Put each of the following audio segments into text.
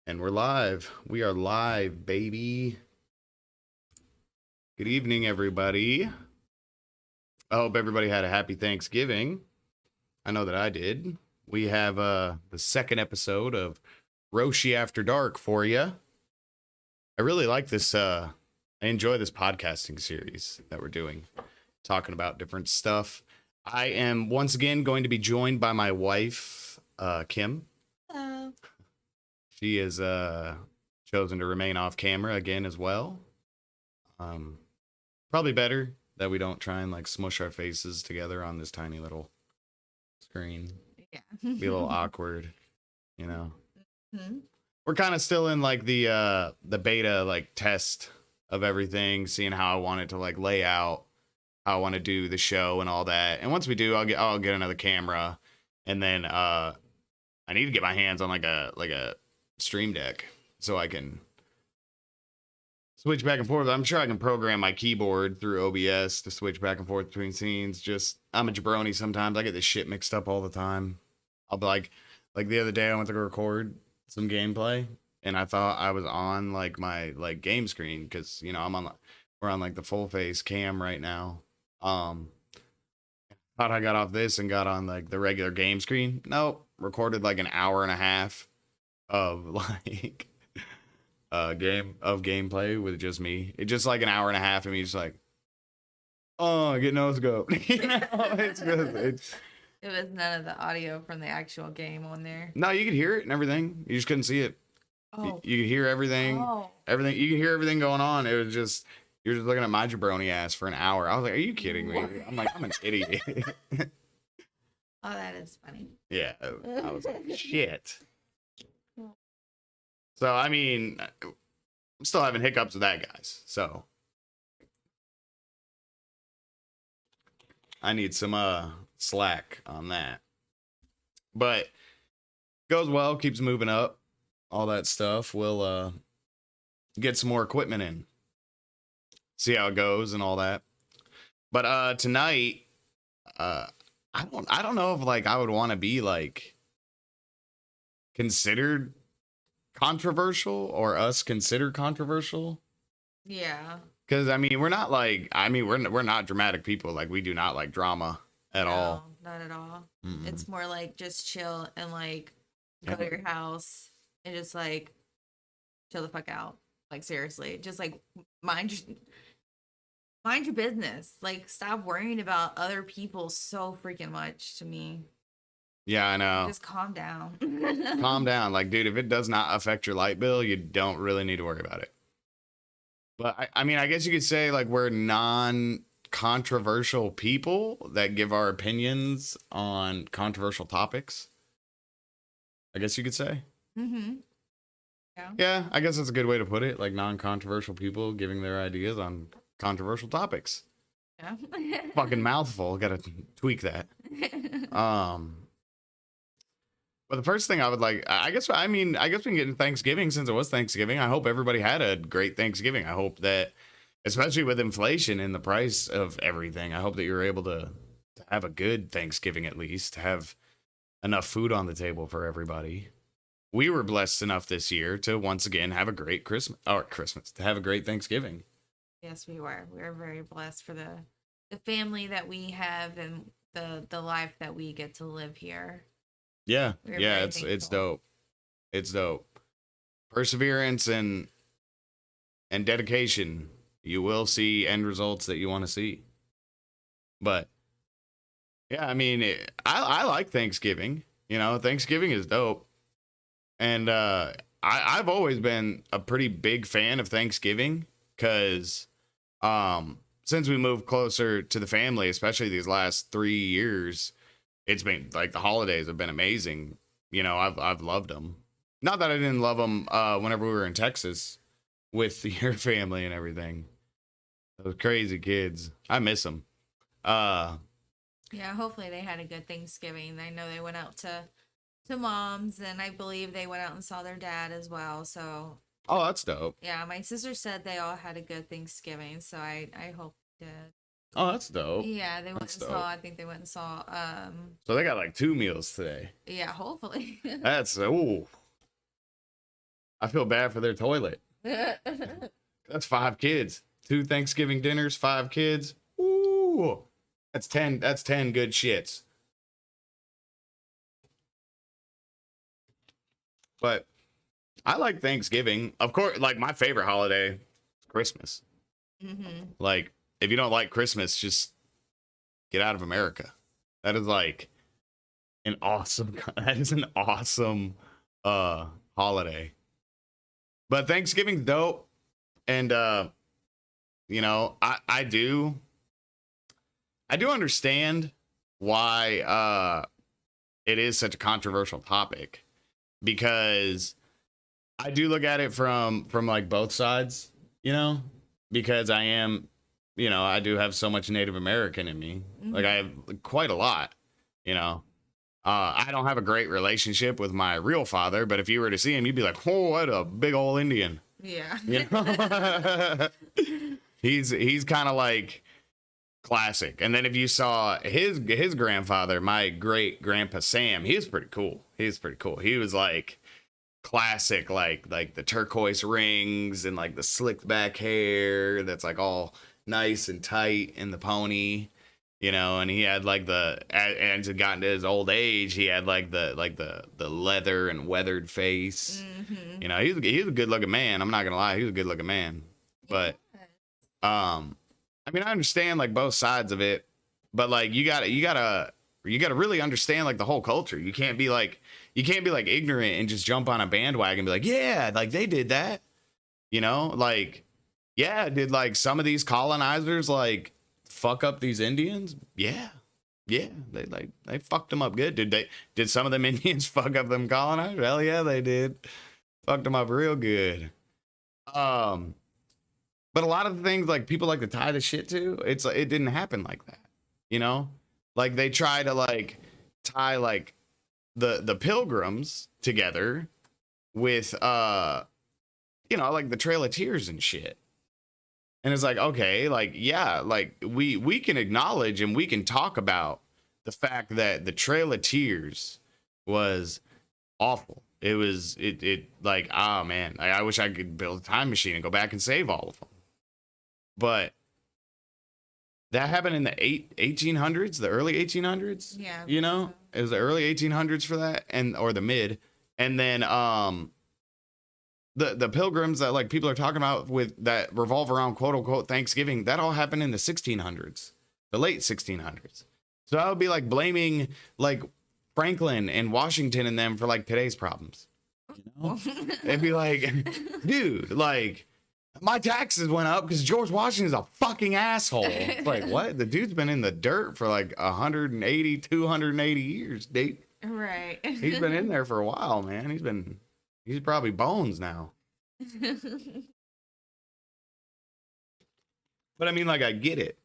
And we're live. We are live, baby. Good evening, everybody. I hope everybody had a happy Thanksgiving. I know that I did. We have the second episode of Roshi After Dark for you. I really like this. I enjoy this podcasting series that we're doing, talking about different stuff. I am once again going to be joined by my wife, Kim. Hello. She is chosen to remain off camera again as well. Probably better that we don't try and like smush our faces together on this tiny little screen. Yeah. Be a little awkward, you know. Hmm? We're kind of still in like the beta like test of everything, seeing how I want it to like lay out, how I want to do the show and all that. And once we do, I'll get another camera, and then I need to get my hands on like a stream deck so I can switch back and forth. I'm sure I can program my keyboard through OBS to switch back and forth between scenes. Just I'm a jabroni sometimes. I get this shit mixed up all the time. I'll be like the other day I went to go record some gameplay and I thought I was on like my like game screen because you know we're on like the full face cam right now. Thought I got off this and got on like the regular game screen. Nope, recorded like an hour and a half of like gameplay with just me. It's just like an hour and a half of me just like, oh, get nose go. You know, it's good. It was none of the audio from the actual game on there. No, you could hear it and everything. You just couldn't see it. Oh. You could hear everything. Oh. Everything. You could hear everything going on. It was just you're just looking at my jabroni ass for an hour. I was like, are you kidding me? I'm like, I'm an idiot. Oh, that is funny. Yeah, I was like, shit. So I mean, I'm still having hiccups with that, guys. So I need some slack on that. But goes well, keeps moving up, all that stuff. We'll get some more equipment in. See how it goes and all that. But tonight, I don't know if like I would want to be like considered controversial or us considered controversial. Yeah. Because I mean, we're not like we're not dramatic people. Like we do not like drama at all. Not at all. Mm-mm. It's more like just chill and like go to your house and just like chill the fuck out. Like seriously, just like mind your business. Like stop worrying about other people so freaking much to me. Yeah, I know. Just calm down. Calm down. Like, dude, if it does not affect your light bill, you don't really need to worry about it. But I mean, I guess you could say like we're non-controversial people that give our opinions on controversial topics. I guess you could say. Mm-hmm. Yeah, I guess that's a good way to put it. Like non-controversial people giving their ideas on controversial topics. Yeah. Fucking mouthful. Gotta tweak that. But the first thing I would like, I guess we can get into Thanksgiving since it was Thanksgiving. I hope everybody had a great Thanksgiving. I hope that, especially with inflation and the price of everything, I hope that you're able to have a good Thanksgiving at least, to have enough food on the table for everybody. We were blessed enough this year to once again have a great Christmas, to have a great Thanksgiving. Yes, we were. We were very blessed for the family that we have and the life that we get to live here. Yeah, yeah, it's dope. It's dope. Perseverance and dedication. You will see end results that you want to see. But yeah, I mean, I like Thanksgiving. You know, Thanksgiving is dope, and I've always been a pretty big fan of Thanksgiving because since we moved closer to the family, especially these last 3 years. It's been like the holidays have been amazing. You know, I've loved them. Not that I didn't love them whenever we were in Texas with your family and everything. Those crazy kids. I miss them. Yeah, hopefully they had a good Thanksgiving. I know they went out to mom's, and I believe they went out and saw their dad as well. So oh, that's dope. yeah, my sister said they all had a good Thanksgiving, so I hope they did. Oh, that's dope. Yeah, they went and saw. I think they went and saw. So they got like 2 meals today. Yeah, hopefully. That's ooh. I feel bad for their toilet. That's 5 kids. 2 Thanksgiving dinners, 5 kids. Ooh. That's 10. That's 10 good shits. But I like Thanksgiving. Of course, like my favorite holiday is Christmas. Like, if you don't like Christmas, just get out of America. That is like an awesome that is an awesome holiday. But Thanksgiving's dope. And you know, I do understand why it is such a controversial topic, because I do look at it from like both sides, you know, because I am, you know, I do have so much Native American in me. Like, I have quite a lot, you know. I don't have a great relationship with my real father, but if you were to see him, you'd be like, oh, what a big old Indian. Yeah. You know? he's kind of like classic. And then if you saw his grandfather, my great grandpa Sam, he was pretty cool. He was like classic, like the turquoise rings and like the slicked back hair that's like all nice and tight in the pony, you know. And he had like as it got into his old age, he had like the leather and weathered face. You know, he's a good looking man. I'm not gonna lie, he's a good looking man. But I mean, I understand like both sides of it, but like you gotta really understand like the whole culture. You can't be like ignorant and just jump on a bandwagon and be like, yeah, like they did that, you know. Like, yeah, did like some of these colonizers like fuck up these Indians? Yeah, they fucked them up good. Did some of them Indians fuck up them colonizers? Hell yeah, they did. Fucked them up real good. But a lot of the things like people like to tie the shit to, it's like it didn't happen like that, you know. Like they try to like tie like the Pilgrims together with you know, like the Trail of Tears and shit. And it's like, okay, like, yeah, like we can acknowledge and we can talk about the fact that the Trail of Tears was awful. It like, oh man, I wish I could build a time machine and go back and save all of them. But that happened in the 1800s, the early 1800s. Yeah. You know, it was the early 1800s for that, or the mid. And then the Pilgrims that like people are talking about with that revolve around quote unquote Thanksgiving, that all happened in the 1600s, the late 1600s. So I would be like blaming like Franklin and Washington and them for like today's problems. You know? It'd be like, dude, like my taxes went up because George Washington's a fucking asshole. It's like, what? The dude's been in the dirt for like 180, 280 years, dude. Right. He's been in there for a while, man. He's probably bones now. But I mean, like, I get it.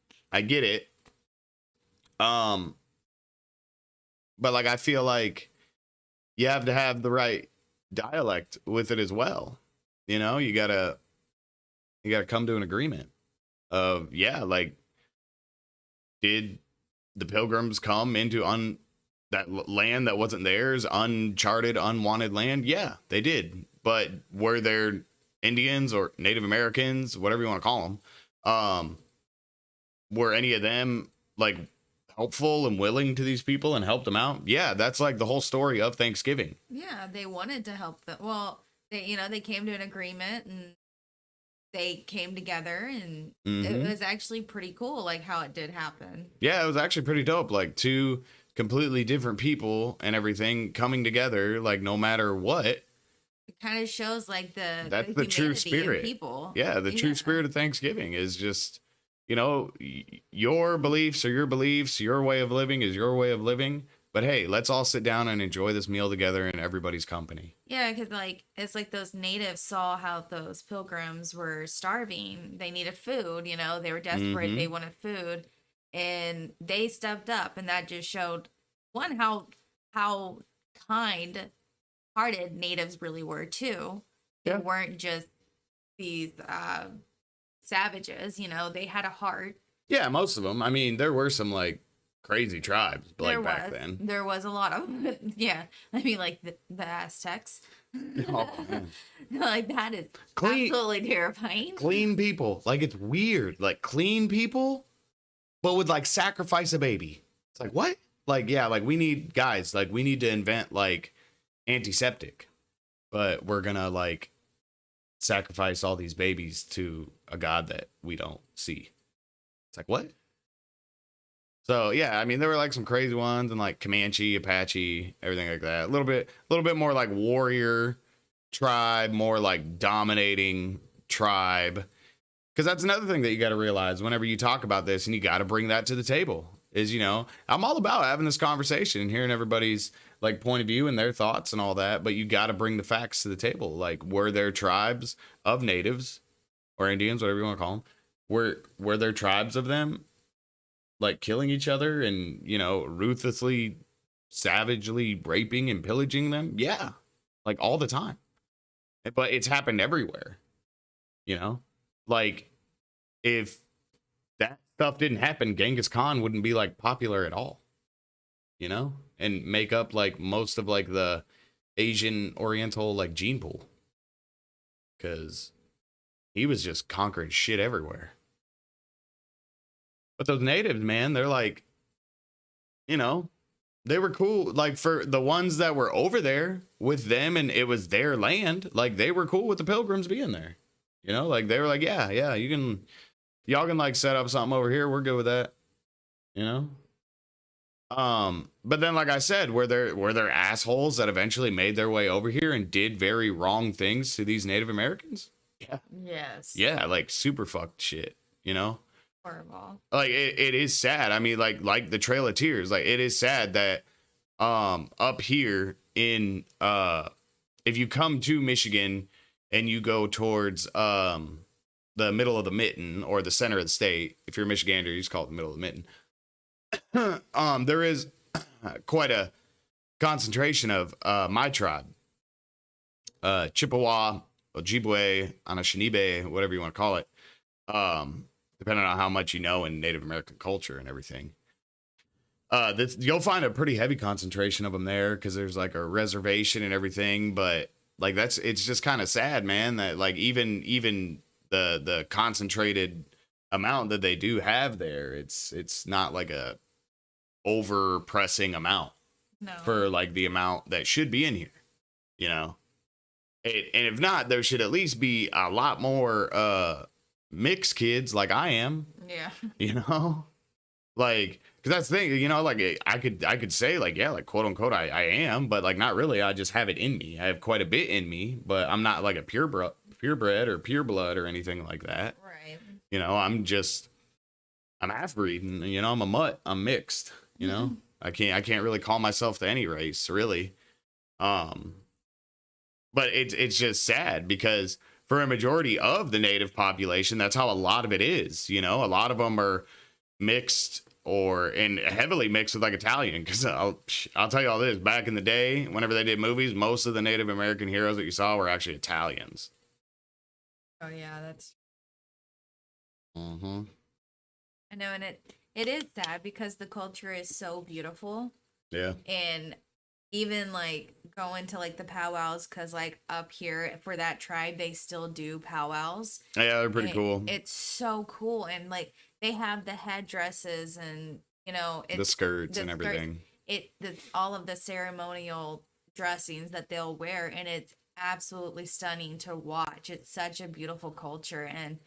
But like, I feel like you have to have the right dialect with it as well. You know, you gotta come to an agreement of, yeah, like, did the Pilgrims come into that land that wasn't theirs, uncharted, unwanted land? Yeah, they did. But were there Indians or Native Americans, whatever you want to call them, were any of them like helpful and willing to these people and helped them out? Yeah, that's like the whole story of Thanksgiving. Yeah, they wanted to help them. Well, they came to an agreement and they came together, and it was actually pretty cool, like how it did happen. Yeah, it was actually pretty dope. Like two completely different people and everything coming together, like no matter what. It kind of shows like that's the true spirit. People. Yeah, the true spirit of Thanksgiving is just, you know, your beliefs are your beliefs, your way of living is your way of living. But hey, let's all sit down and enjoy this meal together in everybody's company. Yeah, because like it's like those natives saw how those Pilgrims were starving. They needed food, you know, they were desperate, they wanted food, and they stepped up, and that just showed one how kind-hearted natives really were too. They weren't just these savages, you know, they had a heart. Yeah, most of them. I mean, there were some like crazy tribes like back then. There was a lot of, yeah. I mean, like the Aztecs. Oh, man. Like that is Clean, absolutely terrifying. clean people. Like it's weird. Like clean people, but would like sacrifice a baby. It's like what? Like yeah, like we need guys. Like we need to invent like antiseptic, but we're gonna like sacrifice all these babies to a god that we don't see. It's like what? So yeah, I mean there were like some crazy ones and like Comanche, Apache, everything like that. A little bit more like warrior tribe, more like dominating tribe. Because that's another thing that you got to realize whenever you talk about this, and you got to bring that to the table. Is I'm all about having this conversation and hearing everybody's like point of view and their thoughts and all that, but you got to bring the facts to the table. Like, were there tribes of natives or Indians, whatever you want to call them? Were there tribes of them like killing each other and ruthlessly, savagely raping and pillaging them? Yeah, like all the time. But it's happened everywhere. Like if that stuff didn't happen, Genghis Khan wouldn't be like popular at all, and make up like most of like the Asian Oriental like gene pool, because he was just conquering shit everywhere. But those natives, man, they're like, they were cool. Like for the ones that were over there with them and it was their land, like they were cool with the pilgrims being there. Like they were like, yeah, y'all can like set up something over here. We're good with that. But then, like I said, were there assholes that eventually made their way over here and did very wrong things to these Native Americans? Yeah. Yes. Yeah, like super fucked shit, Horrible. Like it is sad. I mean, like the Trail of Tears, like it is sad that up here in if you come to Michigan and you go towards the middle of the mitten or the center of the state, if you're a Michigander, you just call it the middle of the mitten. There is quite a concentration of my tribe, Chippewa, Ojibwe, Anishinaabe, whatever you want to call it, depending on how much you know in Native American culture and everything. You'll find a pretty heavy concentration of them there because there's like a reservation and everything, but like it's just kind of sad, man, that like even the concentrated amount that they do have there, it's not like a over pressing amount for like the amount that should be in here, and if not, there should at least be a lot more mixed kids like I am. Yeah. Like, because that's the thing, like I could say like, yeah, like quote unquote I am, but like not really. I just have it in me. I have quite a bit in me, but I'm not like a purebred or pure blood or anything like that. Right. I'm half breed, and I'm a mutt. I'm mixed. I can't really call myself to any race really. But it's just sad because for a majority of the native population, that's how a lot of it is. A lot of them are mixed and heavily mixed with like Italian. Because I'll tell you all this: back in the day, whenever they did movies, most of the Native American heroes that you saw were actually Italians. Oh yeah, that's. Mm-hmm. I know, and it is sad because the culture is so beautiful. Yeah. And even like going to like the powwows, because like up here for that tribe they still do powwows. Yeah, they're pretty cool. It's so cool, and like they have the headdresses and the skirts and everything. All of the ceremonial dressings that they'll wear, and it's absolutely stunning to watch. It's such a beautiful culture, and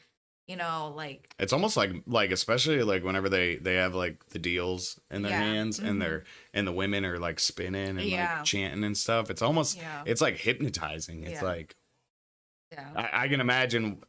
like it's almost like especially like whenever they have like the deals in their hands and the women are like spinning and like chanting and stuff. It's almost it's like hypnotizing. It's like I can imagine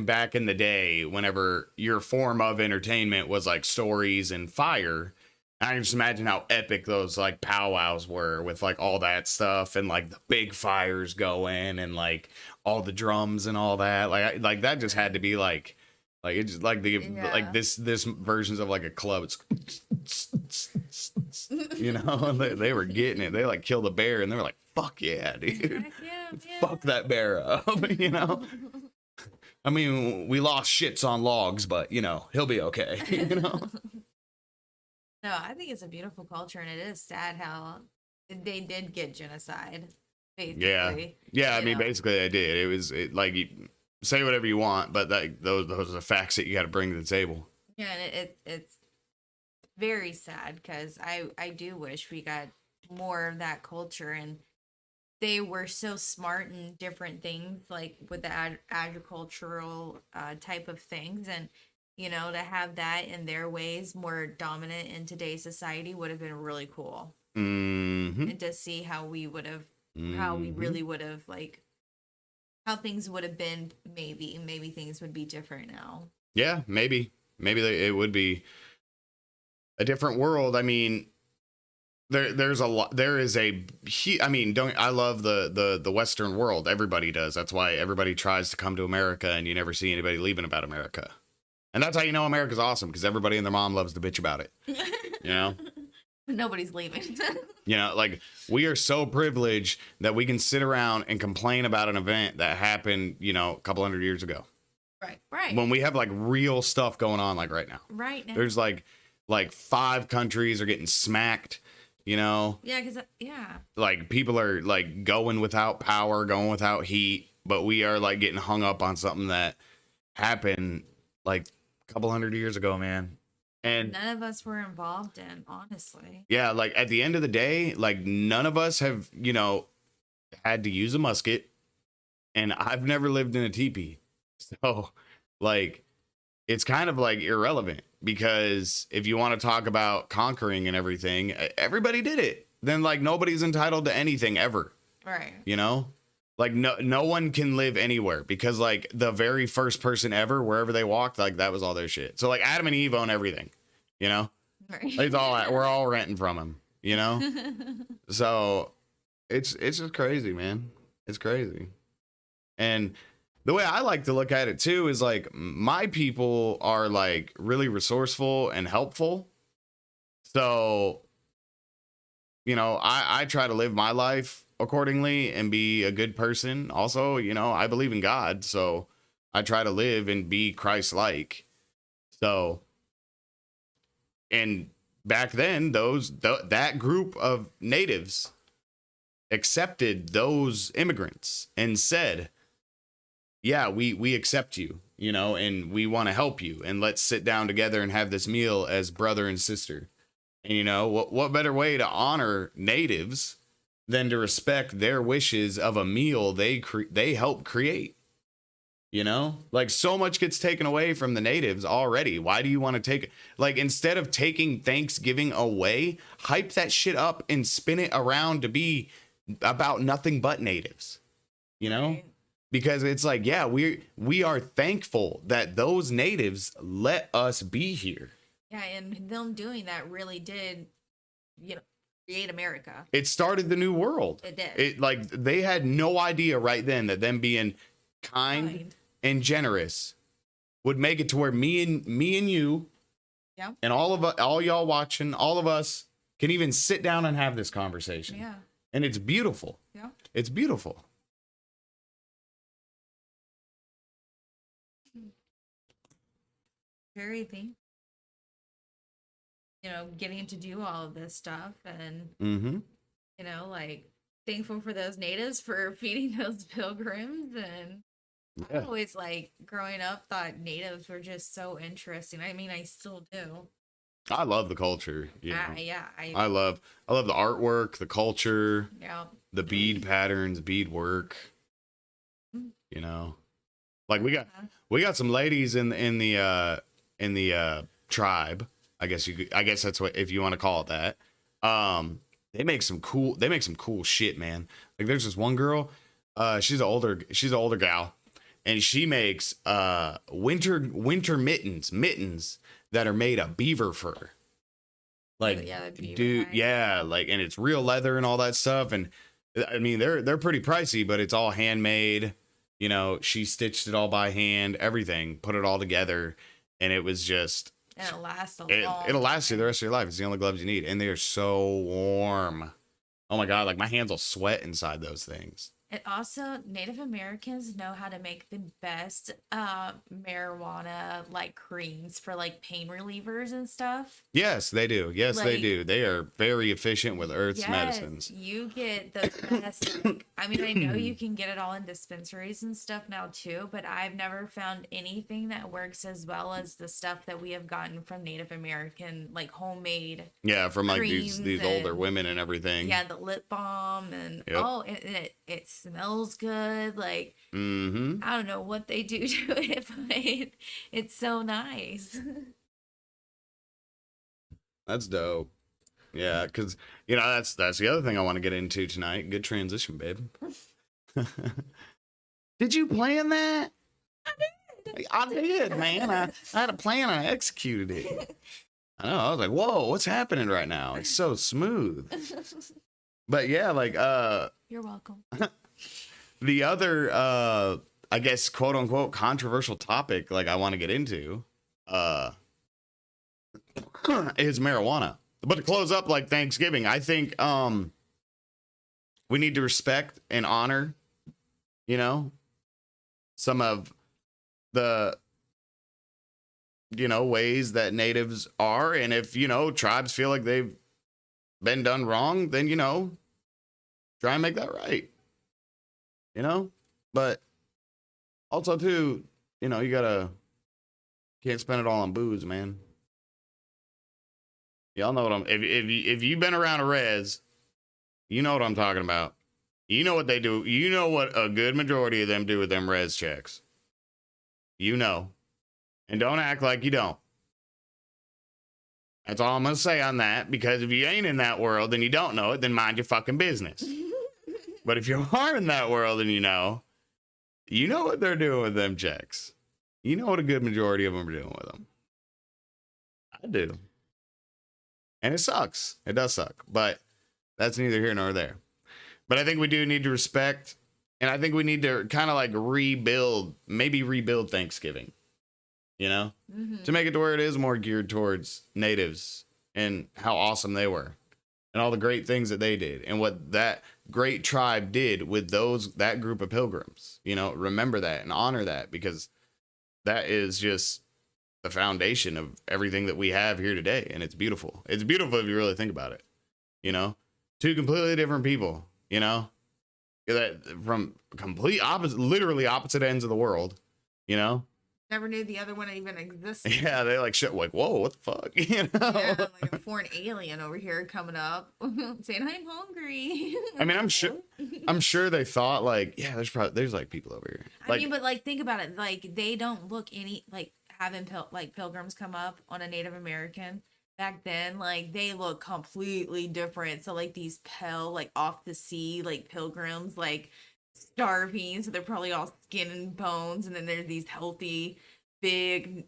back in the day whenever your form of entertainment was like stories and fire. I can just imagine how epic those like powwows were with like all that stuff and like the big fires going and like all the drums and all that. Like that just had to be like it's like like this versions of like a club. It's and they were getting it. They like killed a bear and they were like, fuck yeah, dude. Fuck that bear up, I mean, we lost shits on logs, but he'll be okay, No, I think it's a beautiful culture, and it is sad how they did get genocide Yeah. basically. Yeah, I You mean, know? basically I did. Like, you say whatever you want, but that those are the facts that you got to bring to the table. Yeah, and it's very sad because I do wish we got more of that culture, and they were so smart in different things like with the agricultural type of things, and to have that in their ways more dominant in today's society would have been really cool. Mhm. And to see how we would have how we Mhm. really would have like how things would have been, maybe things would be different now. Yeah, maybe. It would be a different world. I mean, there's a lot. There is I mean, don't I love the Western world? Everybody does. That's why everybody tries to come to America, and you never see anybody leaving about America. And that's how you know America's awesome, because everybody and their mom loves to bitch about it. You know, Nobody's leaving. like, we are so privileged that we can sit around and complain about an event that happened, a couple hundred years ago, Right. when we have like real stuff going on, like right now. Right now. There's like 5 countries are getting smacked, Yeah, because like people are like going without power, going without heat, but we are like getting hung up on something that happened like a couple hundred years ago, man. And none of us were involved in, honestly. yeah, like at the end of the day, like none of us have, had to use a musket, and I've never lived in a teepee. So like, it's kind of like irrelevant, because if you want to talk about conquering and everything, everybody did it. Then like nobody's entitled to anything ever. Right. Like no one can live anywhere, because like the very first person ever, wherever they walked, like that was all their shit. So like Adam and Eve own everything, Right. It's we're all renting from them, So it's just crazy, man. It's crazy. And the way I like to look at it too is like, my people are like really resourceful and helpful. So, I try to live my life accordingly and be a good person. Also, I believe in God, so I try to live and be Christ-like. So, and back then, that group of natives accepted those immigrants and said, yeah, we accept you, and we want to help you, and let's sit down together and have this meal as brother and sister. And what better way to honor natives than to respect their wishes of a meal they help create? Like, so much gets taken away from the natives already. Why do you want to take, like, instead of taking Thanksgiving away, hype that shit up and spin it around to be about nothing but natives, Right. because it's like, yeah, we are thankful that those natives let us be here. Yeah, and them doing that really did, create America. It started the new world. It did. It, like, they had no idea right then that them being kind and generous would make it to where me and you, Yeah. and all y'all watching, all of us can even sit down and have this conversation. Yeah. And it's beautiful. Yeah. It's beautiful. Very thankful. Getting to do all of this stuff, and Mm-hmm. like, thankful for those natives for feeding those pilgrims. And I Yeah. always, like, growing up, thought natives were just so interesting. I mean, I still do. I love the culture. Yeah, I love the artwork, the culture, yeah. the bead patterns, bead work. Like, we got some ladies in the tribe. I guess that's what, if you want to call it that. They make some cool shit, man. Like, there's this one girl, she's an older gal, and she makes winter mittens that are made of beaver fur. Like, Yeah, that'd be dude, right. yeah, like, and it's real leather and all that stuff. And I mean, they're pretty pricey, but it's all handmade. She stitched it all by hand, everything, put it all together, and it was just, And it'll last it'll last you the rest of your life. It's the only gloves you need, and they are so warm. Oh my god, like, my hands will sweat inside those things. And also, Native Americans know how to make the best marijuana like creams for like pain relievers and stuff. Yes, they do. Yes, they Like, do. They are very efficient with Earth's yes, medicines. you get the best. Like, I mean, I know you can get it all in dispensaries and stuff now too, but I've never found anything that works as well as the stuff that we have gotten from Native American, like homemade Yeah, from like creams these older and women and everything. yeah, the lip balm and Yep. oh, it smells good. Like Mm-hmm. I don't know what they do to it, but it's so nice. That's dope. Yeah, because you know that's the other thing I want to get into tonight. Good transition, babe. Did you plan that? I did, man. I had a plan and I executed it. I know. I was like, whoa, what's happening right now? It's so smooth. But yeah, like You're welcome. the other I guess quote unquote controversial topic like I want to get into is marijuana. But to close up like Thanksgiving, I think we need to respect and honor, you know, some of the ways that natives are, and if tribes feel like they've been done wrong, then try and make that right. But also too, you can't spend it all on booze, man. Y'all know what I'm. If you've been around a res, you know what I'm talking about. You know what they do. You know what a good majority of them do with them res checks. And don't act like you don't. That's all I'm gonna say on that. Because if you ain't in that world and you don't know it, then mind your fucking business. But if you are in that world and you know what they're doing with them checks. You know what a good majority of them are doing with them. I do. And it sucks. It does suck. But that's neither here nor there. But I think we do need to respect. And I think we need to kind of like rebuild Thanksgiving. To make it to where it is more geared towards natives and how awesome they were. And all the great things that they did. And what that great tribe did with that group of pilgrims. Remember that and honor that. Because that is just the foundation of everything that we have here today. And it's beautiful. It's beautiful if you really think about it. Two completely different people, that from literally opposite ends of the world, Never knew the other one even existed. Yeah, they like shit like, whoa, what the fuck? Yeah, like a foreign alien over here coming up saying, I'm hungry. I mean, I'm sure they thought like, yeah, there's like people over here. I mean, but like think about it, like they don't look any like having pilgrims come up on a Native American back then, like they look completely different. So like these pale, like off the sea, like pilgrims, like starving, so they're probably all skin and bones, and then there's these healthy, big,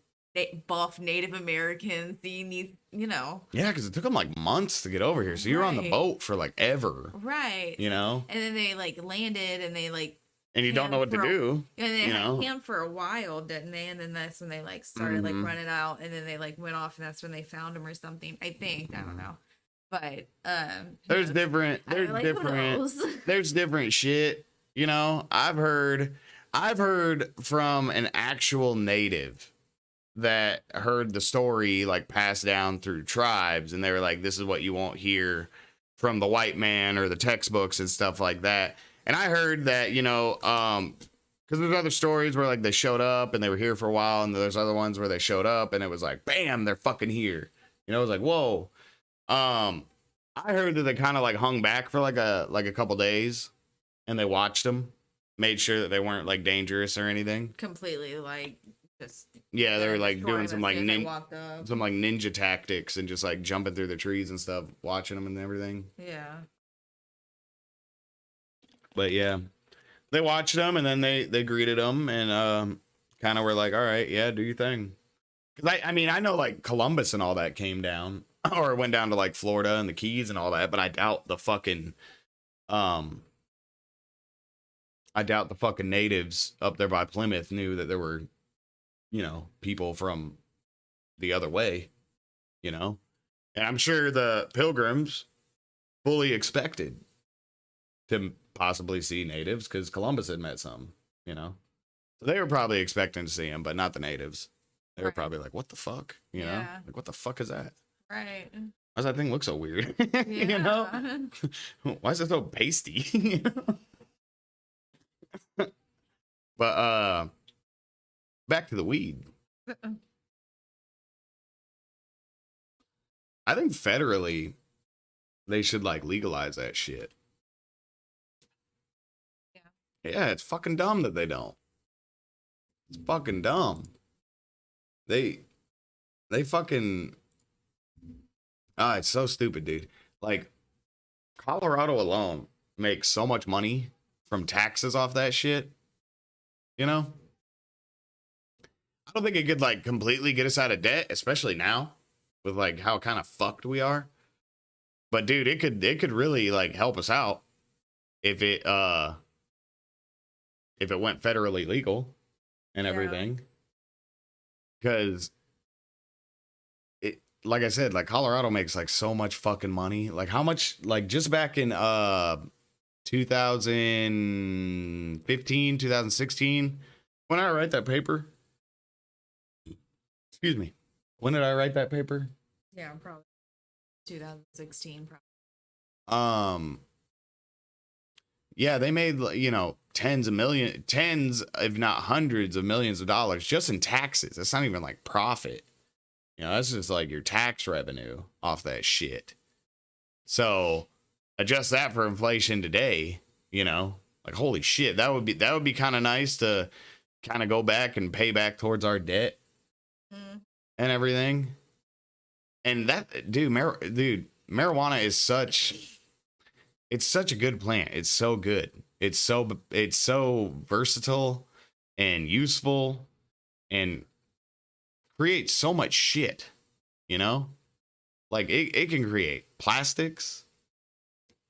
buff Native Americans seeing these, Yeah, because it took them like months to get over here, so you're on the boat for like ever, right? And then they like landed, and they like, and you don't know what to do, and they had camped for a while, didn't they? And then that's when they like started like running out, and then they like went off, and that's when they found him or something. I think I don't know, but there's different shit. I've heard from an actual native that heard the story like passed down through tribes, and they were like, this is what you won't hear from the white man or the textbooks and stuff like that. And I heard that, because there's other stories where like they showed up and they were here for a while, and there's other ones where they showed up and it was like, bam, they're fucking here. It was like, whoa. I heard that they kind of like hung back for like a couple days. And they watched them, made sure that they weren't like dangerous or anything. Completely like just. Yeah, they were like doing some like ninja tactics and just like jumping through the trees and stuff, watching them and everything. Yeah. But yeah, they watched them and then they greeted them and kind of were like, all right, yeah, do your thing. Because I mean, I know like Columbus and all that came down or went down to like Florida and the Keys and all that, but I doubt the fucking natives up there by Plymouth knew that there were, people from the other way, and I'm sure the pilgrims fully expected to possibly see natives because Columbus had met some, you know. So they were probably expecting to see them, but not the natives. They were Right. probably like, "What the fuck?" You know, Yeah. like, "What the fuck is that? Right. Why does that thing look so weird?" You know, Yeah. why is it so pasty? You know? But back to the weed. I think federally they should like legalize that shit. Yeah. Yeah, it's fucking dumb that they don't. It's fucking dumb. They fucking it's so stupid, dude. Like Colorado alone makes so much money from taxes off that shit. You know? I don't think it could like completely get us out of debt, especially now with like how kind of fucked we are. But dude, it could really like help us out if it went federally legal and everything. Because it, like I said, like Colorado makes like so much fucking money. Like how much, like just back in 2015, 2016, when I write that paper, excuse me, when did I write that paper? Yeah, probably 2016. Probably. Yeah, they made, you know, tens if not hundreds of millions of dollars just in taxes. That's not even like profit. You know, that's just like your tax revenue off that shit. So adjust that for inflation today, you know, like holy shit, that would be kind of nice to kind of go back and pay back towards our debt and everything. And that, dude, marijuana is it's such a good plant. It's so good. It's so versatile and useful and creates so much shit, you know? Like it can create plastics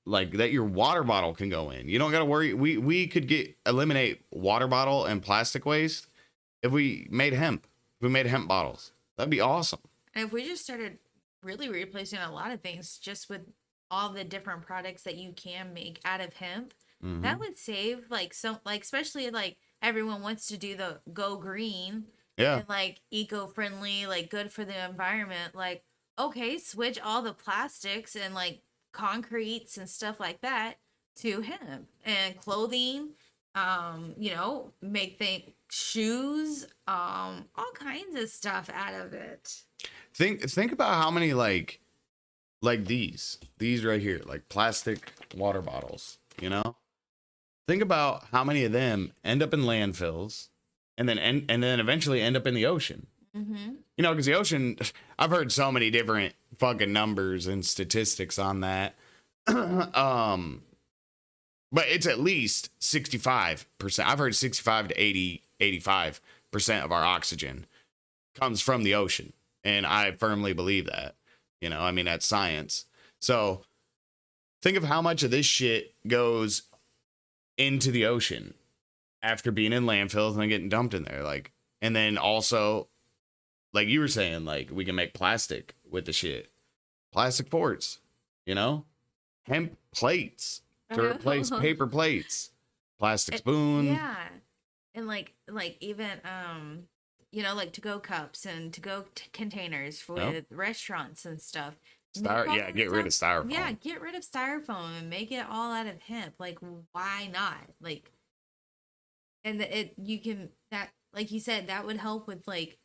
like that your water bottle can go in. You don't got to worry. We could eliminate water bottle and plastic waste if we made hemp. If we made hemp bottles. That'd be awesome. And if we just started really replacing a lot of things just with all the different products that you can make out of hemp, that would save like especially like everyone wants to do the go green and like eco-friendly, like good for the environment. Like, okay, switch all the plastics and like concretes and stuff like that to hemp and clothing, you know, make shoes, all kinds of stuff out of it. Think about how many like these right here, like plastic water bottles, you know? Think about how many of them end up in landfills and then eventually end up in the ocean. You know, because the ocean, I've heard so many different fucking numbers and statistics on that. But it's at least 65%. I've heard 65 to 85% of our oxygen comes from the ocean. And I firmly believe that. You know, I mean, that's science. So think of how much of this shit goes into the ocean after being in landfills and then getting dumped in there. Like, and then also, like you were saying, like we can make plastic with the shit. Plastic forts, you know? Hemp plates to replace paper plates. Plastic spoon. Yeah. And like even you know, like to-go cups and to-go containers for restaurants and stuff. Get rid of styrofoam. Yeah, get rid of styrofoam and make it all out of hemp. Like, why not? Like, and you can, that, like you said, that would help with like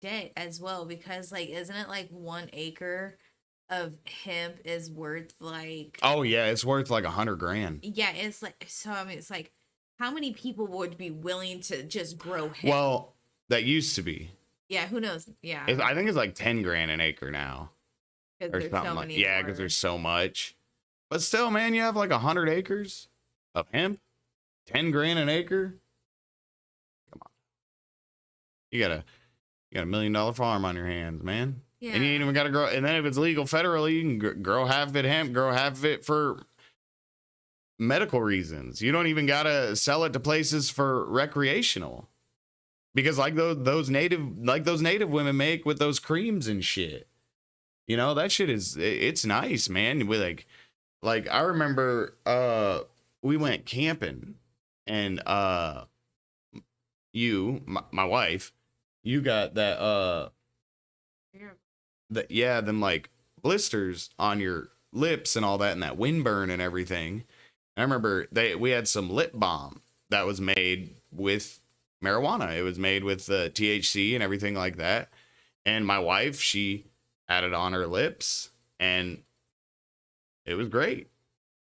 debt as well, because like, isn't it like 1 acre of hemp is worth like, oh yeah, it's worth like $100,000. Yeah, it's like, so I mean, it's like, how many people would be willing to just grow hemp? Well, that used to be. Yeah, who knows? Yeah, I think it's like $10,000 an acre now. Or something so like, yeah, because there's so much. But still, man, you have like 100 acres of hemp, $10,000 an acre. Come on, you got a $1 million farm on your hands, man. Yeah. And you ain't even got to grow. And then if it's legal federally, you can grow half of it hemp, grow half of it for medical reasons. You don't even got to sell it to places for recreational, because like those native women make with those creams and shit. You know, that shit it's nice, man. We like I remember we went camping, and my wife, you got that them like blisters on your lips and all that, and that windburn and everything. I remember we had some lip balm that was made with marijuana. It was made with THC and everything like that. And my wife, she had it on her lips, and it was great.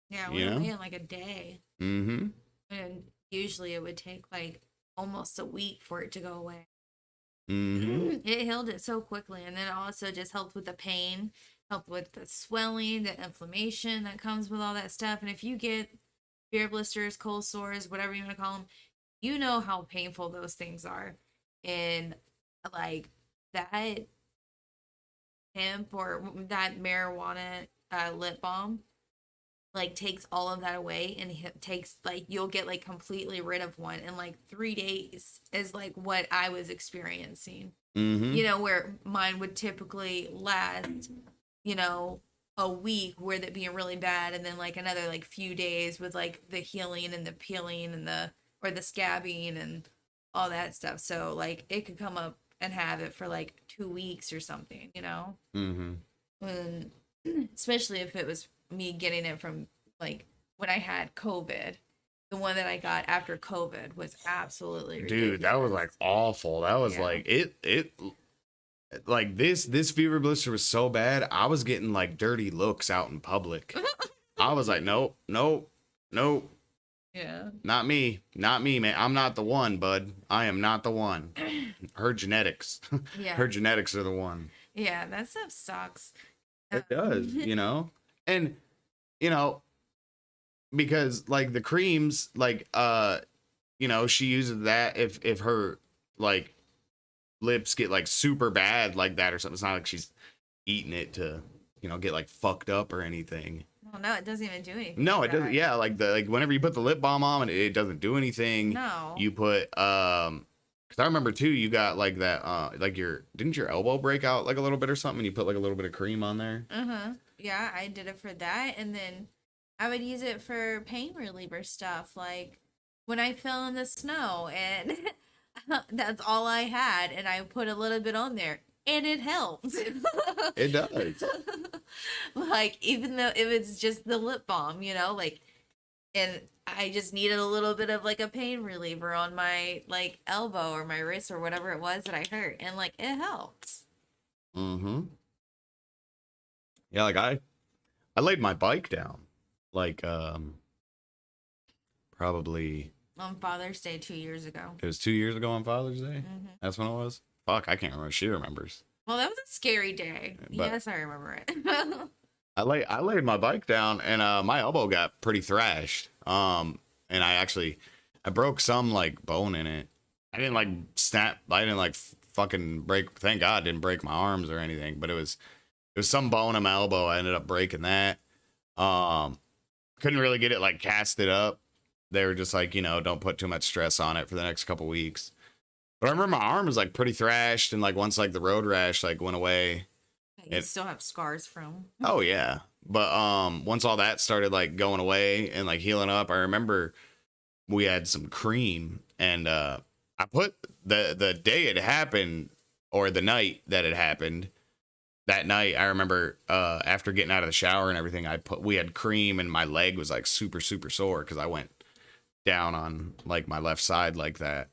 Yeah, we went in like a day. Mm-hmm. And usually it would take like almost a week for it to go away. Mm-hmm. It healed it so quickly, and then it also just helped with the pain, helped with the swelling, the inflammation that comes with all that stuff. And if you get beer blisters, cold sores, whatever you want to call them, you know how painful those things are. And like that hemp or that marijuana lip balm like takes all of that away, and it takes like you'll get like completely rid of one in like 3 days is like what I was experiencing. Mm-hmm. You know, where mine would typically last, you know, a week with it being really bad, and then like another like few days with like the healing and the peeling and the scabbing and all that stuff. So like it could come up and have it for like 2 weeks or something, you know. Mm-hmm. And especially if it was me getting it from like when I had COVID. The one that I got after COVID was absolutely ridiculous. Dude, that was like awful. That was like it like this fever blister was so bad. I was getting like dirty looks out in public. I was like, nope. Yeah. Not me, man. I'm not the one, bud. I am not the one. Her genetics. Yeah. Her genetics are the one. Yeah, that stuff sucks. It does, you know? And, you know, because like the creams, like, you know, she uses that if her like lips get like super bad like that or something. It's not like she's eating it to, you know, get like fucked up or anything. Well, no, it doesn't even do anything. No, it doesn't. Yeah, like whenever you put the lip balm on, it doesn't do anything. No. You put because I remember too, you got like that like didn't your elbow break out like a little bit or something? And you put like a little bit of cream on there. Yeah, I did it for that, and then I would use it for pain reliever stuff, like when I fell in the snow, and that's all I had, and I put a little bit on there, and it helped. It does. Like even though it was just the lip balm, you know, like, and I just needed a little bit of like a pain reliever on my like elbow or my wrist or whatever it was that I hurt, and like it helped. Mm-hmm. Yeah, like I laid my bike down like probably On Father's Day 2 years ago. it was 2 years ago on Father's Day. Mm-hmm. That's when it was. Fuck, I can't remember. She remembers. Well, that was a scary day. But yes, I remember it. I laid my bike down, and my elbow got pretty thrashed. And I broke some like bone in it. I didn't like snap. I didn't like fucking break. Thank God, I didn't break my arms or anything. But it was some bone in my elbow. I ended up breaking that. Couldn't really get it like casted up. They were just like, you know, don't put too much stress on it for the next couple weeks. But I remember my arm was like pretty thrashed, and like once like the road rash like went away. You still have scars from. Oh yeah. But once all that started like going away and like healing up, I remember we had some cream, and I put the day it happened, or the night that it happened, that night I remember after getting out of the shower and everything, we had cream, and my leg was like super sore because I went down on like my left side like that,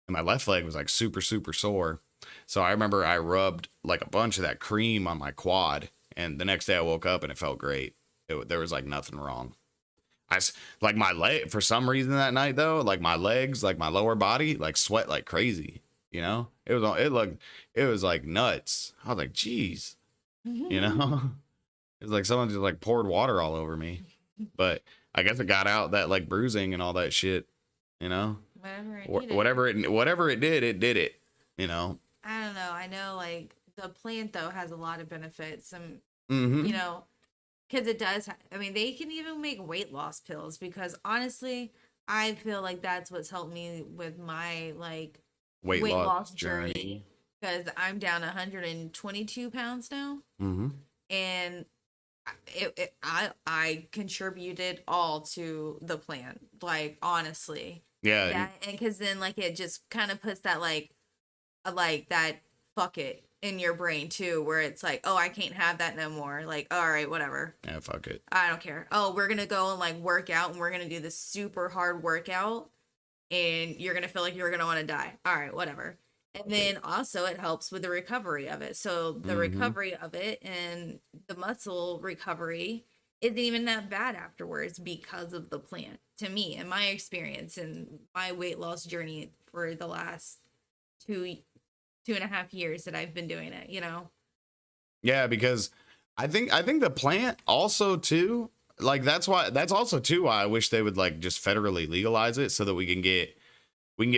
and my left leg was like super sore. So I remember I rubbed like a bunch of that cream on my quad, and the next day I woke up and it felt great. There was like nothing wrong. Like my leg, for some reason that night though, like my legs, like my lower body, like sweat like crazy. You know, it was like nuts. I was like, geez, you know, it was like someone just like poured water all over me. But I guess it got out that like bruising and all that shit. You know, whatever it did it. You know. I don't know. I know like the plant though has a lot of benefits. Mm-hmm. You know, because it does. I mean, they can even make weight loss pills, because honestly, I feel like that's what's helped me with my like weight loss journey. Because I'm down 122 pounds now. Mm-hmm. And I contributed all to the plan, like honestly. Yeah, That, and because then like it just kind of puts that like that fuck it in your brain too, where it's like, oh, I can't have that no more. Like, all right, whatever. yeah, fuck it. I don't care. Oh, we're gonna go and like work out, and we're gonna do this super hard workout, and you're gonna feel like you're gonna want to die. All right, whatever. And then also it helps with the recovery of it. So the recovery of it and the muscle recovery isn't even that bad afterwards because of the plant. To me, in my experience and my weight loss journey for the last 2.5 years that I've been doing it, Yeah, because I think the plant also too, like that's also too why I wish they would like just federally legalize it so that we can get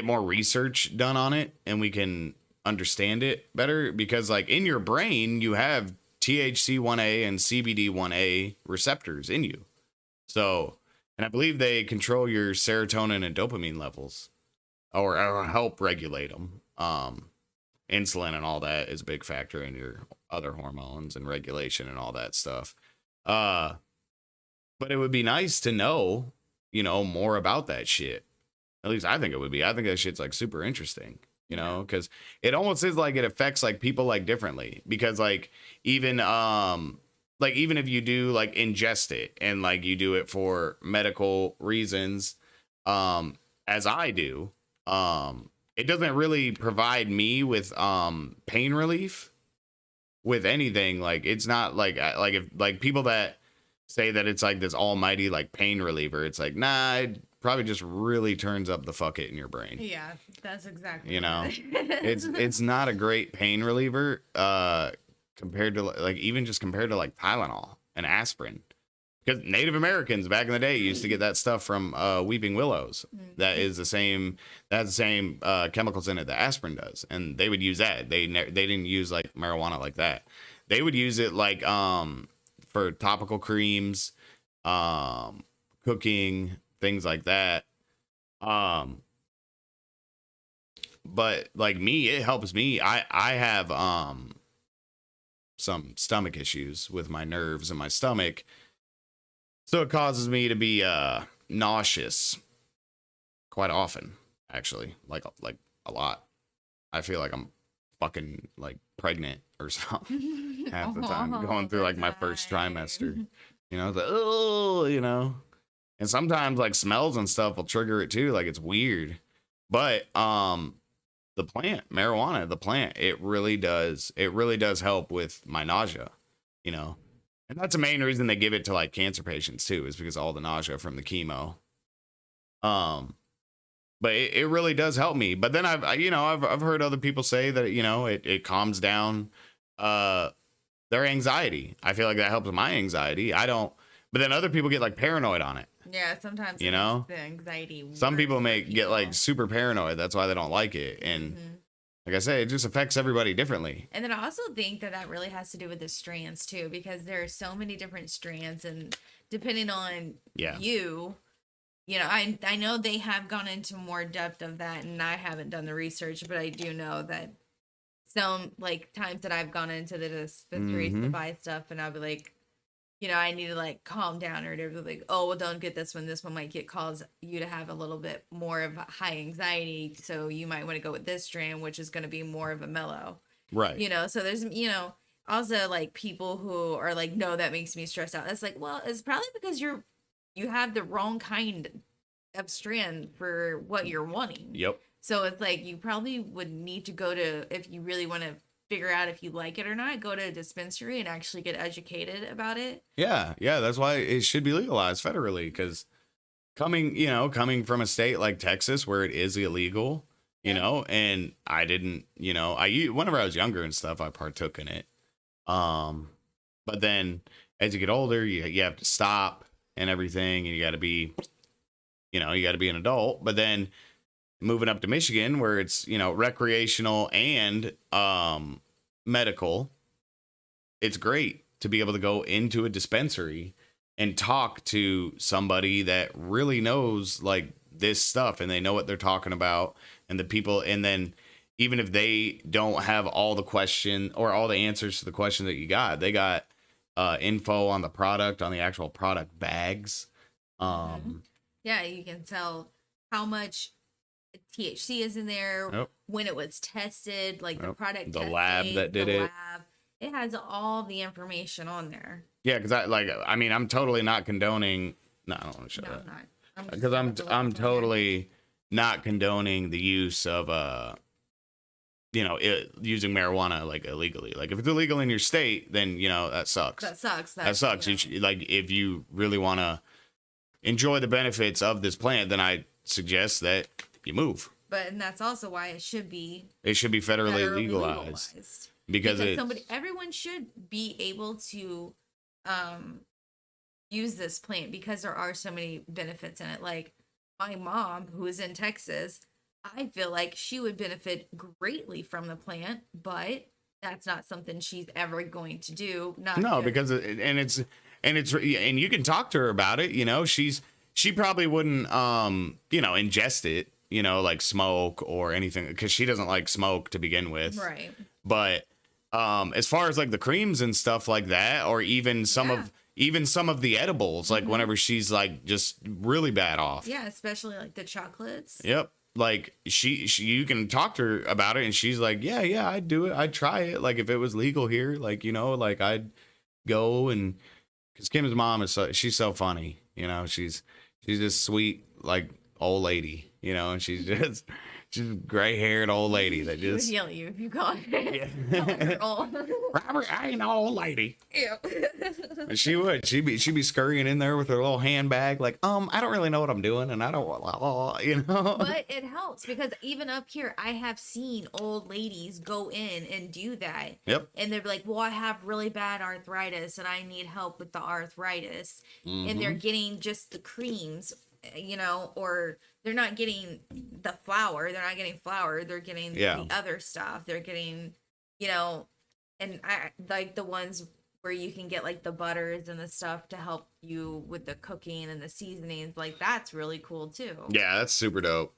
more research done on it and we can understand it better, because like in your brain you have THC1A and CBD1A receptors in you. So, and I believe they control your serotonin and dopamine levels or help regulate them. Insulin and all that is a big factor in your other hormones and regulation and all that stuff. But it would be nice to know, more about that shit. At least I think it would be. I think that shit's like super interesting, because it almost is like it affects like people like differently, because like even if you do like ingest it and like you do it for medical reasons, as I do, it doesn't really provide me with pain relief with anything. Like it's not like if like people that say that it's like this almighty like pain reliever, it's like, nah, it probably just really turns up the fuck it in your brain. Yeah, that's exactly It's not a great pain reliever compared to like Tylenol and aspirin. Because Native Americans back in the day used to get that stuff from weeping willows. That is the same. That's the same chemicals in it that aspirin does, and they would use that. They didn't use like marijuana like that. They would use it like for topical creams, cooking, things like that. But like me, it helps me. I have some stomach issues with my nerves and my stomach. So it causes me to be nauseous quite often, actually, like a lot. I feel like I'm fucking like pregnant or something half the time, going through like my first trimester. It's like, oh, and sometimes like smells and stuff will trigger it too. Like it's weird, but the plant, marijuana, it really does help with my nausea, And that's the main reason they give it to like cancer patients too, is because all the nausea from the chemo. But it really does help me. But then I've heard other people say that, it calms down their anxiety. I feel like that helps my anxiety. I don't, but then other people get like paranoid on it. Yeah, sometimes the anxiety. Some people get like super paranoid. That's why they don't like it. And like I say, it just affects everybody differently. And then I also think that really has to do with the strands too, because there are so many different strands, and depending on you, I know they have gone into more depth of that, and I haven't done the research, but I do know that some like times that I've gone into the dispensaries to buy stuff, and I'll be like, I need to like calm down, or they're like, oh, well, don't get this one. This one might cause you to have a little bit more of high anxiety. So you might want to go with this strand, which is going to be more of a mellow. Right. So there's, also like people who are like, no, that makes me stressed out. It's like, well, it's probably because you have the wrong kind of strand for what you're wanting. Yep. So it's like, you probably would need to go to, if you really want to figure out if you like it or not, go to a dispensary and actually get educated about it. Yeah, that's why it should be legalized federally, because coming from a state like Texas where it is illegal, and I didn't, whenever I was younger and stuff, I partook in it. But then as you get older, you have to stop and everything, and you got to be an adult. But then moving up to Michigan, where it's, recreational and medical, it's great to be able to go into a dispensary and talk to somebody that really knows like this stuff, and they know what they're talking about, and the people, and then even if they don't have all the question or all the answers to the question that you got, they got info on the product, on the actual product bags. Yeah, you can tell how much THC is in there, Yep. when it was tested, like the Yep. product The test lab date, that did the it. lab. It has all the information on there. Yeah, because I mean, I'm totally not condoning. No, I don't want to show No, that. I'm not. Because I'm totally not condoning the use of using marijuana like illegally. Like if it's illegal in your state, then that sucks. That sucks. That sucks. Like if you really want to enjoy the benefits of this plant, then I suggest that you move. And that's also why it should be federally legalized. Because everyone should be able to use this plant because there are so many benefits in it. Like my mom, who is in Texas, I feel like she would benefit greatly from the plant, but that's not something she's ever going to do. Because you can talk to her about it. She probably wouldn't ingest it, like smoke or anything, because she doesn't like smoke to begin with. Right. But as far as like the creams and stuff like that, or even some of the edibles, like whenever she's like just really bad off. Yeah, especially like the chocolates. Yep. Like you can talk to her about it and she's like, yeah, I'd do it. I'd try it. Like if it was legal here, like, like I'd go. And because Kim's mom she's so funny, she's this sweet, like old lady, and she's gray haired old lady that just would yell at you if you called her. Yeah. Old. Robert, I ain't no old lady. Yeah. She'd be scurrying in there with her little handbag, like, I don't really know what I'm doing, and I don't, But it helps because even up here, I have seen old ladies go in and do that. Yep. And they're like, well, I have really bad arthritis and I need help with the arthritis. And they're getting just the creams, or they're not getting the flour. They're not getting flour. They're getting the other stuff. They're getting, and I like the ones where you can get like the butters and the stuff to help you with the cooking and the seasonings. Like that's really cool too. Yeah, that's super dope.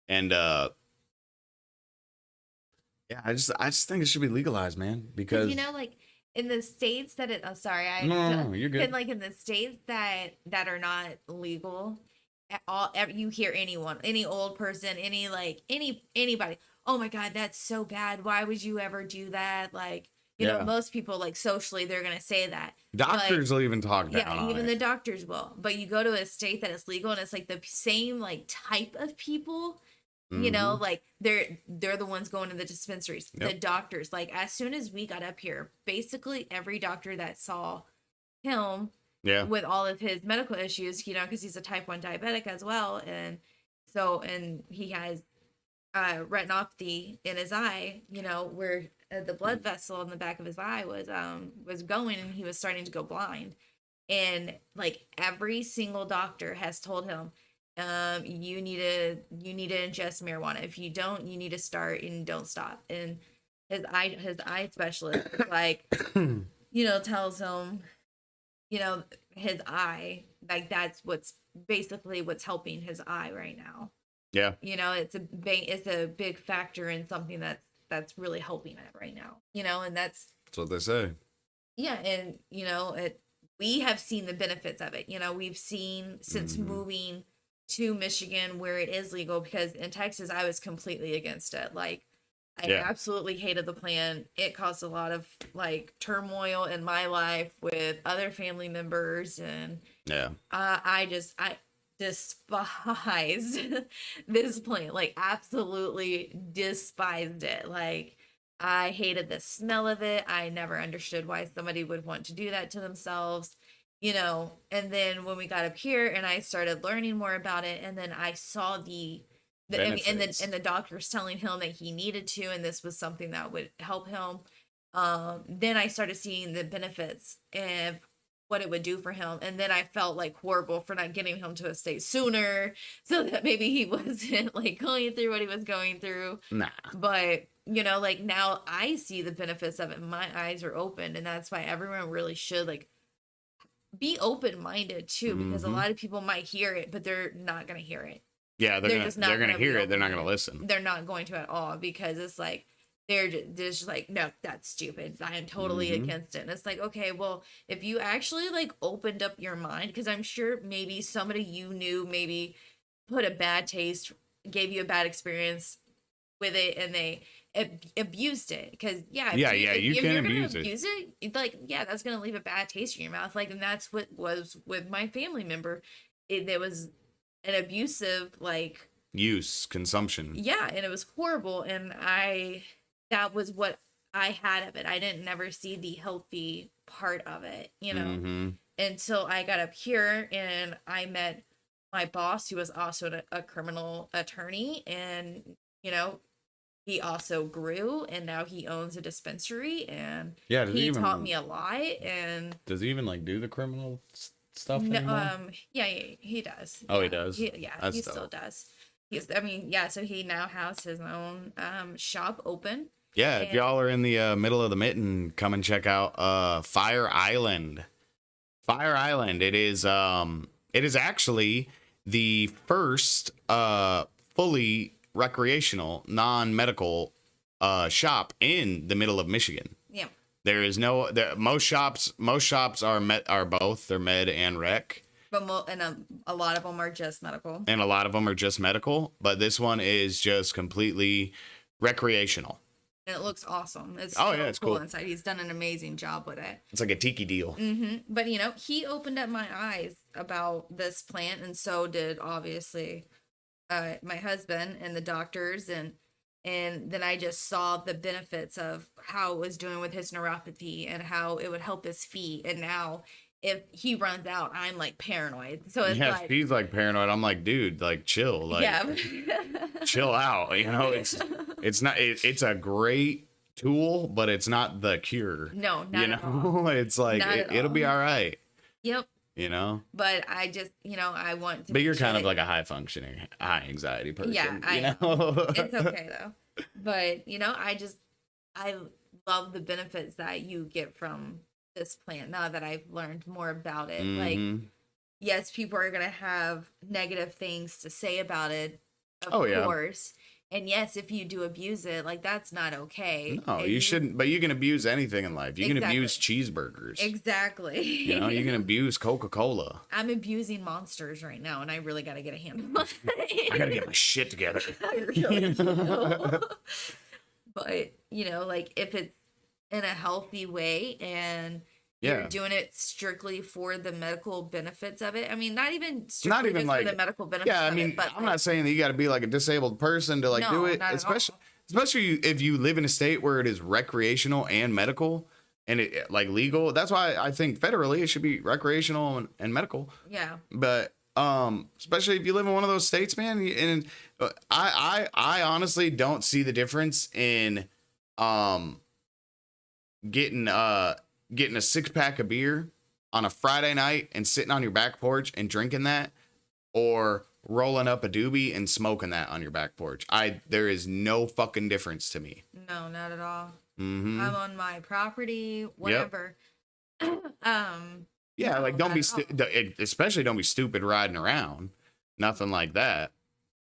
And yeah, I just think it should be legalized, man, because like in the states that it no, you're good. Like in the states that are not legal at all, you hear any old person, anybody, oh my god, that's so bad, why would you ever do that? Like most people, like socially, they're gonna say that. Doctors will even talk down on even it. the doctors will. But you go to a state that is legal and it's like the same like type of people, like they're the ones going to the dispensaries. The doctors, like as soon as we got up here, basically every doctor that saw him with all of his medical issues, because he's a type 1 diabetic as well, and he has retinopathy in his eye, where the blood vessel in the back of his eye was going, and he was starting to go blind. And like every single doctor has told him, you need to ingest marijuana. If you don't, you need to start and don't stop. And his eye specialist like tells him, his eye, like that's what's helping his eye right now. Yeah. It's a big factor in something that's really helping it right now. And that's what they say. Yeah, and we have seen the benefits of it. We've seen since moving to Michigan where it is legal, because in Texas I was completely against it. Like I absolutely hated the plan. It caused a lot of like turmoil in my life with other family members, and I despised this plant, like absolutely despised it. Like I hated the smell of it. I never understood why somebody would want to do that to themselves, and then when we got up here and I started learning more about it, and then I saw the the doctors telling him that he needed to, and this was something that would help him. Then I started seeing the benefits of what it would do for him, and then I felt like horrible for not getting him to a state sooner, so that maybe he wasn't like going through what he was going through. Nah. But like now I see the benefits of it. My eyes are open, and that's why everyone really should like be open-minded too, because a lot of people might hear it, but they're not gonna hear it. Yeah, they're gonna hear it. They're not gonna listen. They're not going to at all, because it's like they're just like, no, that's stupid. I am totally Mm-hmm. against it. And it's like, okay, well, if you actually like opened up your mind, because I'm sure maybe somebody you knew maybe put a bad taste, gave you a bad experience with it, and they abused it. Because yeah, Yeah, yeah, you if can you're gonna abuse it. abuse it, like yeah, that's gonna leave a bad taste in your mouth. Like, and that's what was with my family member. There was an abusive like Use, consumption. yeah, and it was horrible, and that was what I had of it. I didn't never see the healthy part of it, Mm-hmm. until I got up here and I met my boss, who was also a criminal attorney, and you know he also grew, and now he owns a dispensary, and Yeah, he taught me a lot. And does he even like do the criminal stuff no, anymore? yeah, he does. Oh, he Yeah. does? Yeah, That's he still dope. does. I mean, yeah, so he now has his own shop open. Yeah, if And y'all are in the middle of the mitten, come and check out Fire Island. Fire Island. It is actually the first fully recreational, non-medical shop in the middle of Michigan. yeah, There is no most shops are both, they're med and rec, but a lot of them are just medical. and a lot of them are just medical, but this one is just completely recreational. And it looks awesome. It's Oh, so yeah, it's cool cool. inside. He's done an amazing job with it. It's like a tiki deal. But he opened up my eyes about this plant, and so did obviously my husband and the doctors, and then I just saw the benefits of how it was doing with his neuropathy and how it would help his feet. And now if he runs out, I'm like paranoid. So it's Yeah, like, she's like paranoid. I'm like, dude, like chill, like yeah. chill out. It's not. It's a great tool, but it's not the cure. No, not at all. It's like Not at it'll be all. all right. Yep. But I just, I want to you're make sure kind of that- like a high functioning, high anxiety person. Yeah, I you am. know? It's okay though. But I love the benefits that you get from this plant now that I've learned more about it. Like, Mhm. yes, people are gonna have negative things to say about it, of Oh, yeah. course. And yes, if you do abuse it, like that's not okay. No, And you shouldn't. But you can abuse anything in life. You can Exactly. abuse cheeseburgers. Exactly. You can abuse Coca-Cola. I'm abusing monsters right now, and I really got to get a handle on it. I gotta get my shit together. I really do. But like if it's in a healthy way and Yeah. you're doing it strictly for the medical benefits of it. I mean, not even strictly Not even just like for the medical benefits. Yeah, I of mean, it, but I'm not saying that you got to be like a disabled person to like do No, it, not at especially if you live in a state where it is recreational and medical and it like legal. That's why I think federally it should be recreational and medical. Yeah. But especially if you live in one of those states, man, and I honestly don't see the difference in getting a 6-pack of beer on a Friday night and sitting on your back porch and drinking that, or rolling up a doobie and smoking that on your back porch. There is no fucking difference to me. No, not at all. Mm-hmm. I'm on my property, whatever. Yeah, No, like don't not be at all. especially don't be stupid riding around. Nothing like that.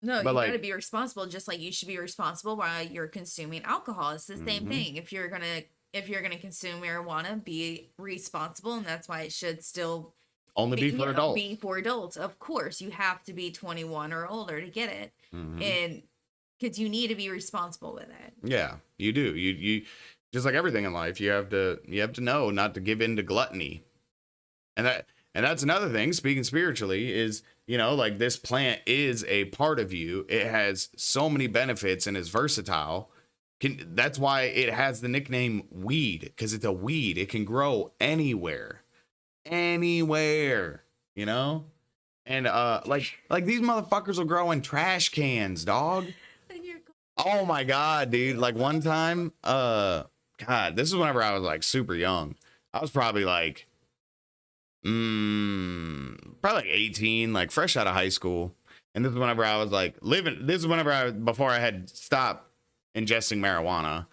No, But, you like- gotta be responsible, just like you should be responsible while you're consuming alcohol. It's the same Mhm. thing. If you're gonna consume marijuana, be responsible, and that's why it should still Only be for adults. Be for adults. Of course, you have to be 21 or older to get it, Mhm. and because you need to be responsible with it. Yeah, you do. You just like everything in life, you have to know not to give in to gluttony. And that's another thing, speaking spiritually, is, like this plant is a part of you. It has so many benefits and is versatile. That's why it has the nickname weed, because it's a weed. It can grow anywhere. Anywhere, And like these motherfuckers will grow in trash cans, dog. And you're Oh my god, dude. Like one time, God, this is whenever I was like super young. I was probably like probably like 18, like fresh out of high school. And this is whenever I was like before I had stopped ingesting marijuana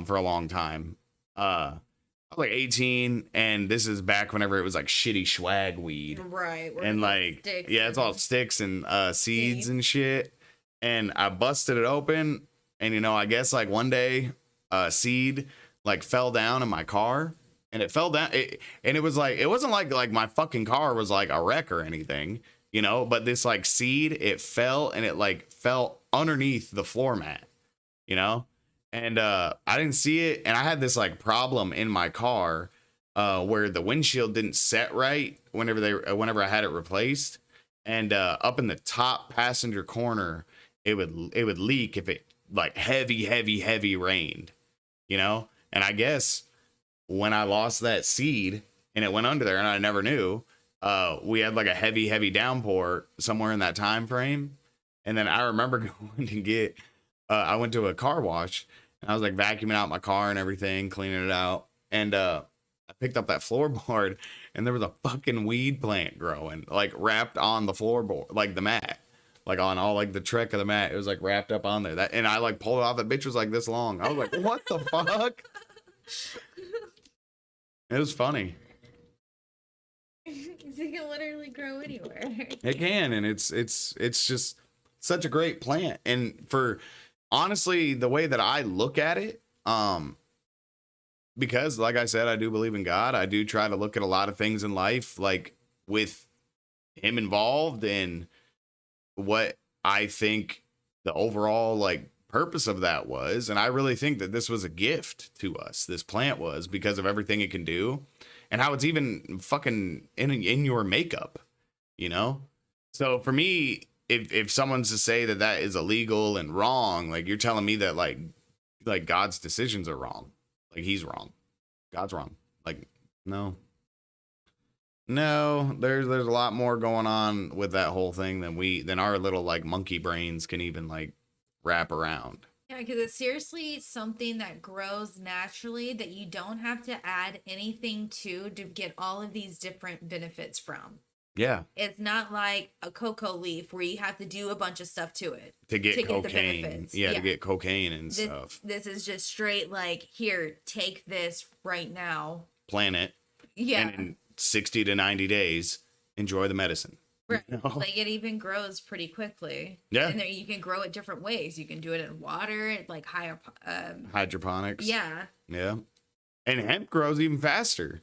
for a long time. I was like 18, and this is back whenever it was like shitty swag weed. right, where And it's all like sticks yeah, it's all and- sticks and seeds Seeds. and shit. And I busted it open, And I guess like one day a seed like fell down in my car, and it fell down and it was like, it wasn't like my fucking car was like a wreck or anything, but this like seed, it fell, and it like fell underneath the floor mat, you know? And I didn't see it, and I had this like problem in my car where the windshield didn't set right whenever I had it replaced, and up in the top passenger corner, it would leak if it like heavy rained, and I guess when I lost that seed and it went under there and I never knew, we had like a heavy downpour somewhere in that time frame. And then I remember going to get I went to a car wash, and I was like vacuuming out my car and everything, cleaning it out, and I picked up that floorboard, and there was a fucking weed plant growing like wrapped on the floorboard, like the mat, like on all like the trick of the mat. It was like wrapped up on there. And I like pulled it off. That bitch was like this long. I was like, what the fuck? It was funny. It can literally grow anywhere. It can, and it's just such a great plant. And for honestly, the way that I look at it, because like I said, I do believe in God. I do try to look at a lot of things in life like with him involved, and what I think the overall like purpose of that was. And I really think that this was a gift to us. This plant was, because of everything it can do, and how it's even fucking in your makeup, So for me, if someone's to say that that is illegal and wrong, like you're telling me that like God's decisions are wrong, like he's wrong, God's wrong. Like no, there's a lot more going on with that whole thing than our little like monkey brains can even like wrap around. Yeah, because it's seriously something that grows naturally that you don't have to add anything to get all of these different benefits from. Yeah. It's not like a cocoa leaf where you have to do a bunch of stuff to it to get cocaine. Yeah, to get cocaine and stuff. This is just straight like, here, take this right now. Plant it. Yeah. And in 60 to 90 days, enjoy the medicine. Right. Like it even grows pretty quickly. Yeah. And you can grow it different ways. You can do it in water, like hydroponics. Yeah. Yeah. And hemp grows even faster,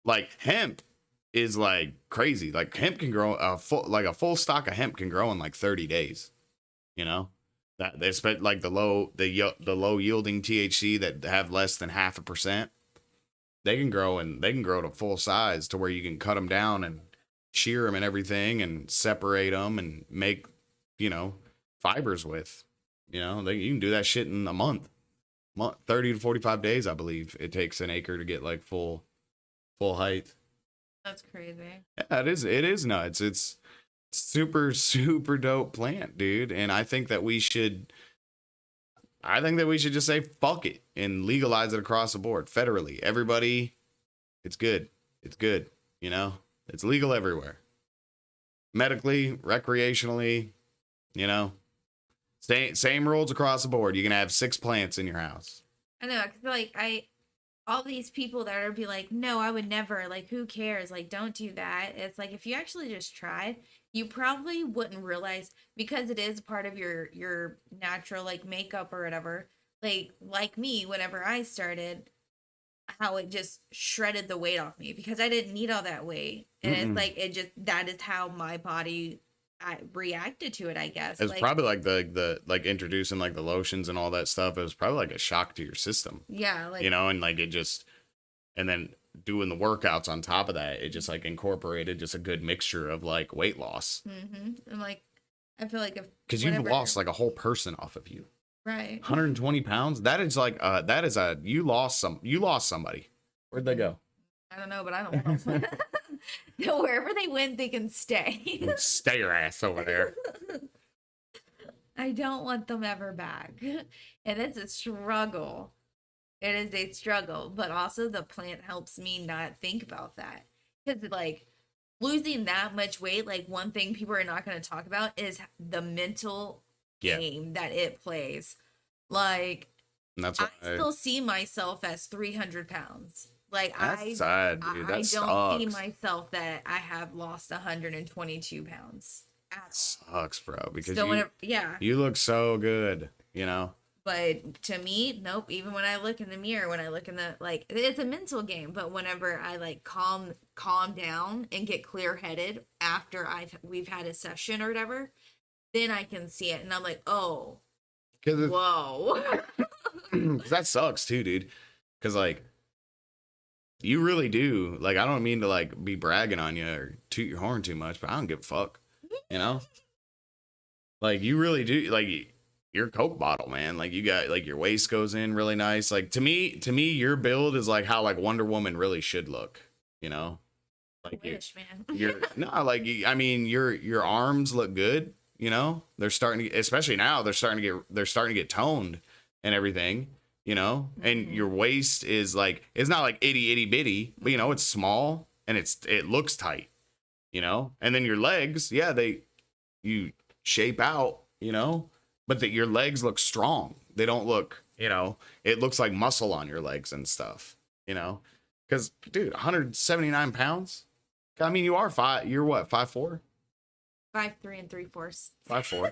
Like hemp is like crazy. Like hemp can grow a full stock of hemp can grow in like 30 days. That they spent like the low yielding THC that have less than 0.5%. They can grow to full size to where you can cut them down and shear them and everything and separate them and make, fibers with, you can do that shit in a month, 30 to 45 days. I believe it takes an acre to get like full height. That's crazy. Yeah, it is nuts. It's super dope plant, dude. And I think that we should just say fuck it and legalize it across the board federally. Everybody, it's good. It's good. It's legal everywhere. Medically, recreationally, same rules across the board. You can have 6 plants in your house. I know, like all these people that are be like, no, I would never, like, who cares? Like, don't do that. It's like, if you actually just tried, you probably wouldn't realize, because it is part of your natural, like, makeup or whatever. Like me, whenever I started, how it just shredded the weight off me, because I didn't need all that weight. And it's like, that is how my body reacted to it, I guess. It's probably like the like introducing like the lotions and all that stuff. It was probably like a shock to your system. Yeah. Like, and like it just, and then doing the workouts on top of that, it just like incorporated just a good mixture of like weight loss. Mm-hmm. And like, I feel like because you've lost like a whole person off of you. Right. 120 pounds. That is like, you lost somebody. Where'd they go? I don't know, but I don't want them. Wherever they went, they can stay. Stay your ass over there. I don't want them ever back. And it's a struggle. It is a struggle. But also the plant helps me not think about that. Because like losing that much weight, like one thing people are not going to talk about is the mental game that it plays. Like, that's why I still see myself as 300 pounds. Like, that's sad, dude. That I sucks. don't see myself that I have lost 122 pounds at all. Sucks, bro, because So whenever, yeah. you look so good, you know? But to me, nope. Even when I look in the mirror, when I look in the like, it's a mental game. But whenever I like calm down and get clear headed after we've had a session or whatever, then I can see it, and I'm like, oh, whoa. Cause that sucks too, dude. Cause like you really do. Like I don't mean to like be bragging on you or toot your horn too much, but I don't give a fuck. You know? Like you really do. Like your Coke bottle, man. Like you got like your waist goes in really nice. Like to me, your build is like how like Wonder Woman really should look. You know? Like Wish, man. you're no, like I mean, your arms look good. You know, they're starting to, especially now, they're starting to get toned and everything. You know, and your waist is like it's not like itty bitty, but you know it's small and it looks tight. You know, and then your legs, yeah, you shape out. You know, but that your legs look strong. They don't look, you know, it looks like muscle on your legs and stuff. You know, because dude, 179 pounds. I mean, you are you're what, 5'4"? 5'3" and 3/4. 5'4".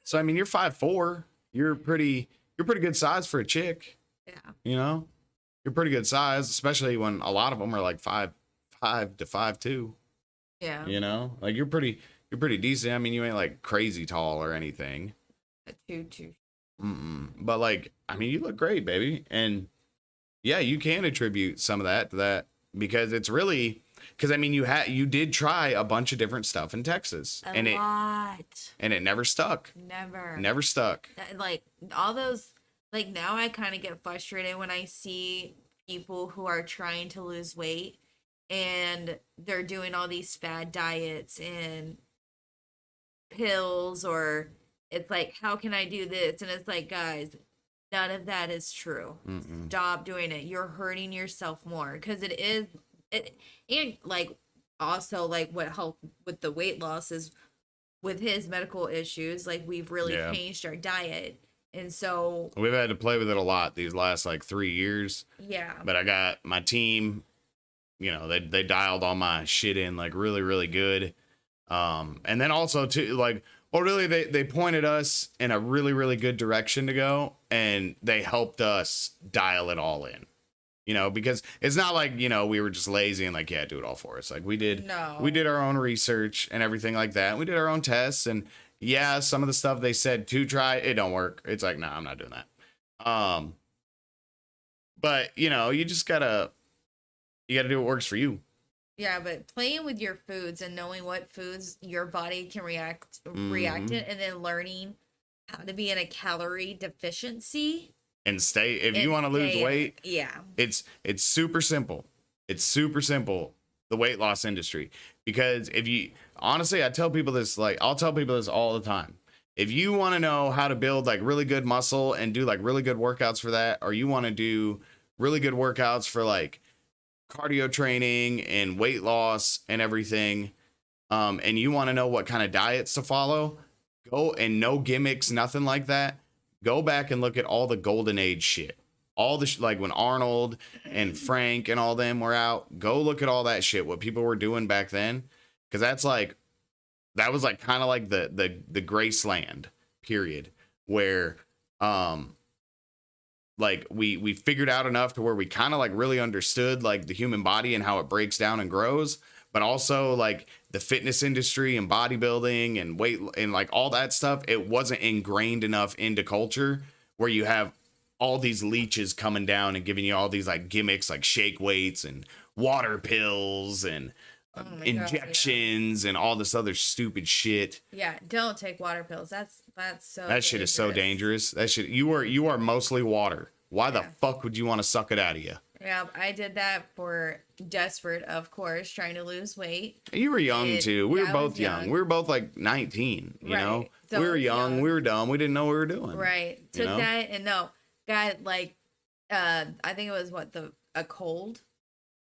So I mean, you're 5'4". You're pretty good size for a chick. Yeah. You know, you're pretty good size, especially when a lot of them are like 5'5" to 5'2". Yeah. You know, like you're pretty decent. I mean, you ain't like crazy tall or anything. Two. But like, I mean, you look great, baby. And yeah, you can attribute some of that to that because it's really. Because I mean, you did try a bunch of different stuff in Texas, A lot. It never stuck. Never stuck. Like all those, like now I kind of get frustrated when I see people who are trying to lose weight and they're doing all these fad diets and pills, or it's like, how can I do this? And it's like, guys, none of that is true. Stop doing it. You're hurting yourself more because it is. And like also like what helped with the weight loss is with his medical issues, like we've really changed our diet, and so we've had to play with it a lot these last like 3 years. Yeah, but I got my team, you know, they dialed all my shit in like really good. And then also too, like, well, really they pointed us in a really good direction to go, and they helped us dial it all in. You know, because it's not like, you know, we were just lazy and like, yeah, do it all for us. Like we did our own research and everything like that. We did our own tests, and yeah, some of the stuff they said to try, it don't work. It's like, no, I'm not doing that. But you know, you gotta do what works for you. Yeah, but playing with your foods and knowing what foods your body can react it, and then learning how to be in a calorie deficiency. And if you want to lose weight, yeah, it's super simple. It's super simple, the weight loss industry. Because if you, honestly, I'll tell people this all the time. If you want to know how to build like really good muscle and do like really good workouts for that, or you want to do really good workouts for like cardio training and weight loss and everything, and you want to know what kind of diets to follow, go, and no gimmicks, nothing like that. Go back and look at all the golden age shit. All the like when Arnold and Frank and all them were out. Go look at all that shit, what people were doing back then. Because that was like kind of like the Graceland period where like we figured out enough to where we kind of like really understood like the human body and how it breaks down and grows. But also like the fitness industry and bodybuilding and weight and like all that stuff, it wasn't ingrained enough into culture where you have all these leeches coming down and giving you all these like gimmicks like shake weights and water pills and injections and all this other stupid shit. Yeah, don't take water pills. That shit dangerous. Is so dangerous. That shit, you are mostly water. Why the fuck would you want to suck it out of you? Yeah, I did that for desperate, of course, trying to lose weight. You were young too. We were both young. We were both like 19, you know? So we were young. We were dumb. We didn't know what we were doing. Right. Took that and got like, I think it was a cold,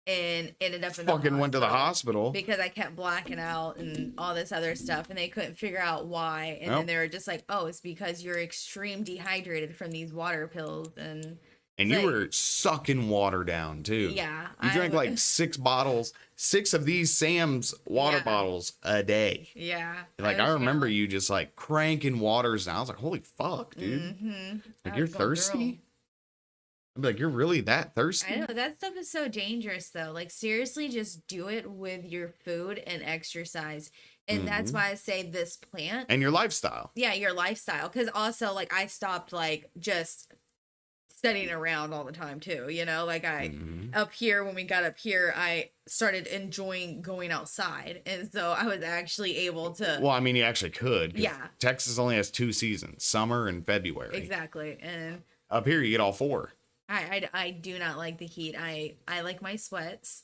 and ended up in fucking went to the hospital because I kept blacking out and all this other stuff, and they couldn't figure out why. And then they were just like, oh, it's because you're extreme dehydrated from these water pills. And And It's you like, were sucking water down too. yeah, You drank like 6 of these Sam's water Yeah. bottles a day. yeah. Like I remember you just like cranking waters down. I was like, holy fuck, dude. Like you're thirsty? I'd be like, you're really that thirsty? I know that stuff is so dangerous though. Like seriously, just do it with your food and exercise. And that's why I say this plant. And your lifestyle. Yeah, your lifestyle. Because also like I stopped like just studying around all the time too, you know, like I up here when we got up here I started enjoying going outside, and so I was actually able to Well, I mean, you actually could. 'Cause Yeah. Texas only has 2 seasons, summer and February. exactly. And Up here you get all 4. I do not like the heat. I like my sweats.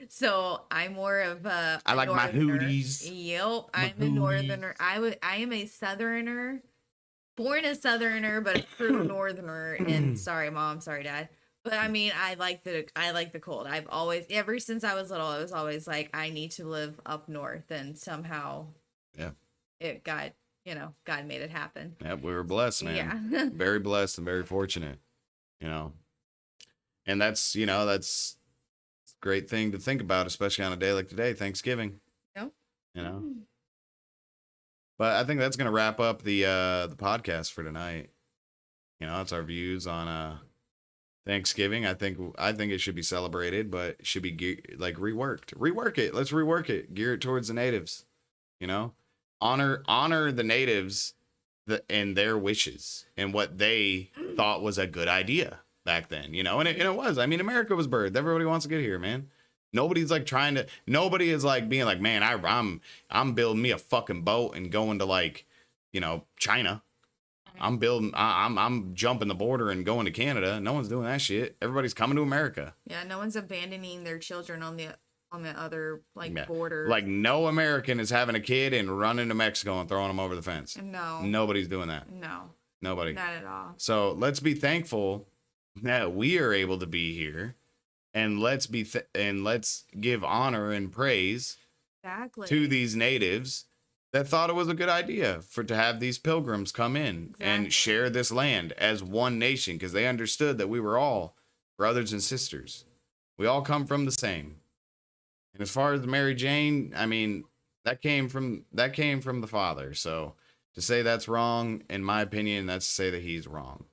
So I'm more of a I like my northerner. hoodies. Yep, I'm a northerner. I am a southerner, born a southerner, but a true northerner. And sorry, mom, sorry, dad. But I mean, I like the cold. I've always, ever since I was little, I was always like, I need to live up north, and somehow, Yeah. it got, God made it happen. Yeah, we were blessed, man. Yeah. Very blessed and very fortunate, you know. And that's a great thing to think about, especially on a day like today, Thanksgiving. Yep. You know. But I think that's gonna wrap up the podcast for tonight. You know, that's our views on Thanksgiving. I think it should be celebrated, but it should be reworked. Rework it. Let's rework it. Gear it towards the natives. You know, honor the natives and their wishes and what they thought was a good idea back then. You know, and it was. I mean, America was birthed. Everybody wants to get here, man. Nobody's like nobody is like being like, man, I'm building me a fucking boat and going to like, China. I'm jumping the border and going to Canada. No one's doing that shit. Everybody's coming to America. Yeah, no one's abandoning their children on the other border. Like no American is having a kid and running to Mexico and throwing them over the fence. No. Nobody's doing that. No. Nobody. Not at all. So let's be thankful that we are able to be here, and let's give honor and praise to these natives that thought it was a good idea to have these pilgrims come in and share this land as one nation, because they understood that we were all brothers and sisters. We all come from the same. And as far as the Mary Jane, I mean, that came from the Father. So to say that's wrong, in my opinion, that's to say that he's wrong.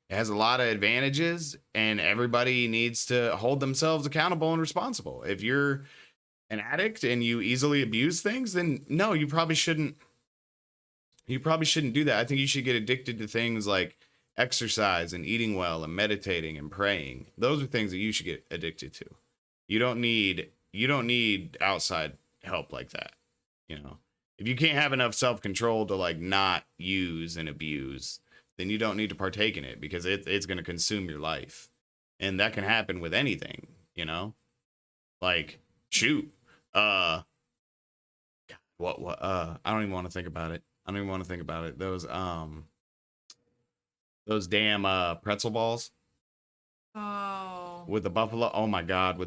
It has a lot of advantages, and everybody needs to hold themselves accountable and responsible. If you're an addict and you easily abuse things, then no, you probably shouldn't do that. I think you should get addicted to things like exercise and eating well and meditating and praying. Those are things that you should get addicted to. You don't need outside help like that. If you can't have enough self-control to like not use and abuse, then you don't need to partake in it, because it's going to consume your life. And that can happen with anything, like shoot. I don't even want to think about it. Those damn pretzel balls. Oh. With the buffalo. Oh my God,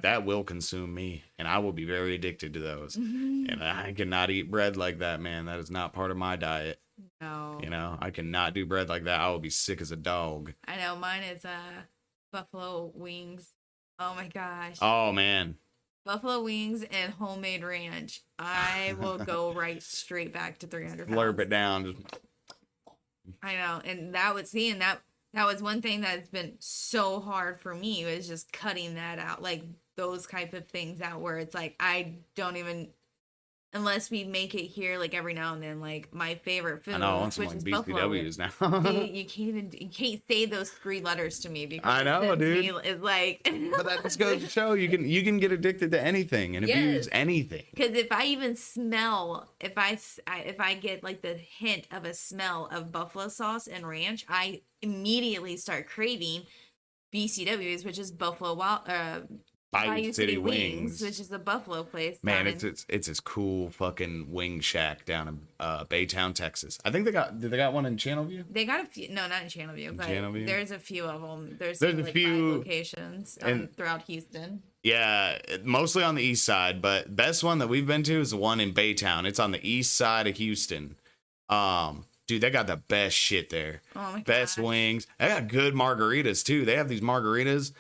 that will consume me, and I will be very addicted to those. And I cannot eat bread like that, man. That is not part of my diet. No. I cannot do bread like that. I will be sick as a dog. I know, mine is buffalo wings. Oh my gosh. Oh man. Buffalo wings and homemade ranch. I will go right straight back to 300 pounds. Slurp it down. I know. And that was one thing that's been so hard for me, was just cutting that out. Like those type of things out, where it's like, I don't even, unless we make it here like every now and then, like my favorite food, I know, I want some which like is buffalo BCWs now. you can't say those 3 letters to me, because I know, dude. It's like But that just goes to show you can get addicted to anything and abuse anything. Because if I even smell, if I get like the hint of a smell of buffalo sauce and ranch, I immediately start craving BCWs, which is Buffalo Bayou City Wings, which is a buffalo place. Man, it's this cool fucking wing shack down in Baytown, Texas. I think they got one in Channelview. They got a few, no, not in Channelview, but Channelview? There's a few of them. There's a like few 5 locations throughout Houston. Yeah, mostly on the east side, but best one that we've been to is the one in Baytown. It's on the east side of Houston. Dude, they got the best shit there. Oh my Best gosh. wings. They got good margaritas too. They have these margaritas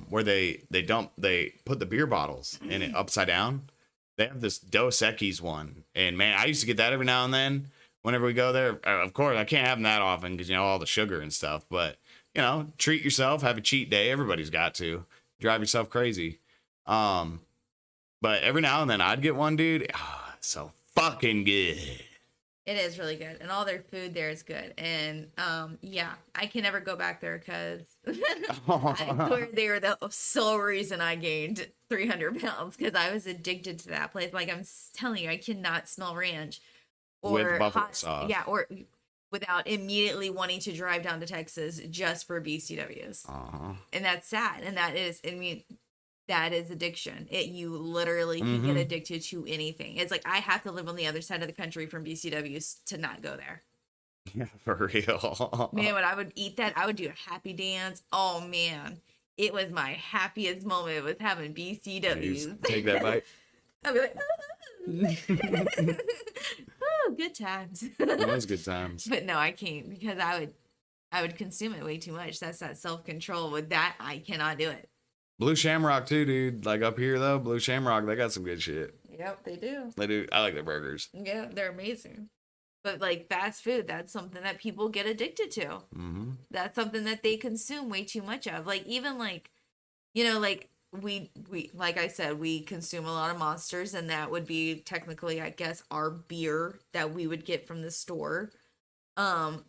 where they put the beer bottles in it upside down. They have this Dos Equis one, and man, I used to get that every now and then whenever we go there. Of course, I can't have them that often because all the sugar and stuff. But treat yourself, have a cheat day. Everybody's got to drive yourself crazy. But every now and then I'd get one, dude. Oh, it's so fucking good. It is really good, and all their food there is good. And yeah, I can never go back there because I swear they were the sole reason I gained 300 pounds because I was addicted to that place. Like I'm telling you, I cannot smell ranch or With buffalo hot sauce. Yeah, or without immediately wanting to drive down to Texas just for BCWs. And that's sad. And that is, I mean, that is addiction. You literally can get addicted to anything. It's like I have to live on the other side of the country from BCWs to not go there. Yeah, for real. Man, when I would eat that, I would do a happy dance. Oh man, it was my happiest moment was having BCWs. Take that bite. I'd be like, oh, good times. It was good times. But no, I can't because I would consume it way too much. That's that self-control. With that, I cannot do it. Blue Shamrock too, dude. Like up here though, Blue Shamrock, they got some good shit. Yep, they do. They do. I like their burgers. Yeah, they're amazing. But like fast food, that's something that people get addicted to. That's something that they consume way too much of. Like even like, like we like I said, we consume a lot of Monsters, and that would be technically, I guess, our beer that we would get from the store. But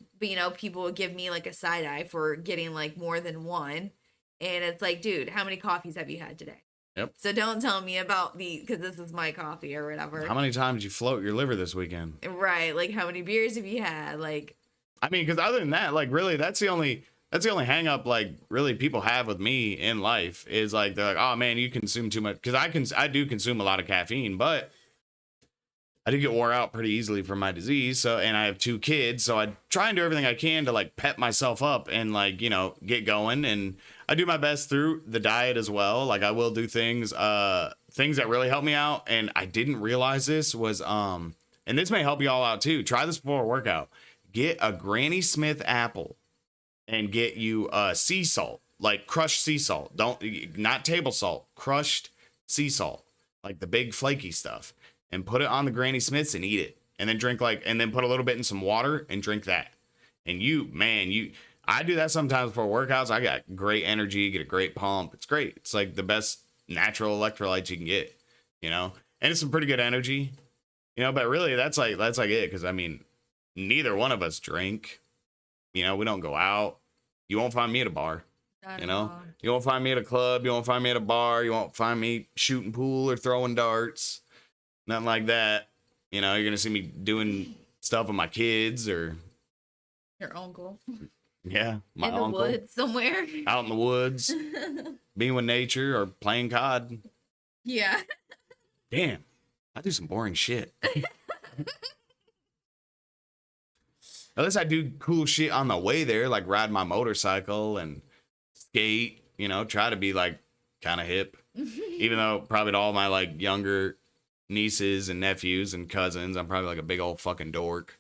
people would give me like a side eye for getting like more than one. And it's like, dude, how many coffees have you had today? Yep. So don't tell me about because this is my coffee or whatever. How many times did you float your liver this weekend? Right. Like, how many beers have you had? Like, I mean, because other than that, like, really, that's the only hang up, like, really people have with me in life is like, they're like, oh man, you consume too much. Because I do consume a lot of caffeine, but I do get wore out pretty easily from my disease. So, and I have 2 kids, so I try and do everything I can to like pep myself up and like, get going. And I do my best through the diet as well. Like I will do things that really help me out. And I didn't realize this was, and this may help you all out too. Try this before a workout. Get a Granny Smith apple and get you sea salt, like crushed sea salt. Not table salt, crushed sea salt, like the big flaky stuff. And put it on the Granny Smiths and eat it. And then and then put a little bit in some water and drink that. And I do that sometimes for workouts. I got great energy, get a great pump. It's great. It's like the best natural electrolytes you can get, and it's some pretty good energy, but really that's like it. Cause I mean, neither one of us drink, we don't go out. You won't find me at a bar, you won't find me at a club. You won't find me at a bar. You won't find me shooting pool or throwing darts. Nothing like that. You're going to see me doing stuff with my kids or your uncle. Yeah. My in the uncle. Woods somewhere. Out in the woods. Being with nature or playing COD. Yeah. Damn. I do some boring shit. At least I do cool shit on the way there, like ride my motorcycle and skate, try to be like kind of hip. Even though probably to all my like younger nieces and nephews and cousins, I'm probably like a big old fucking dork.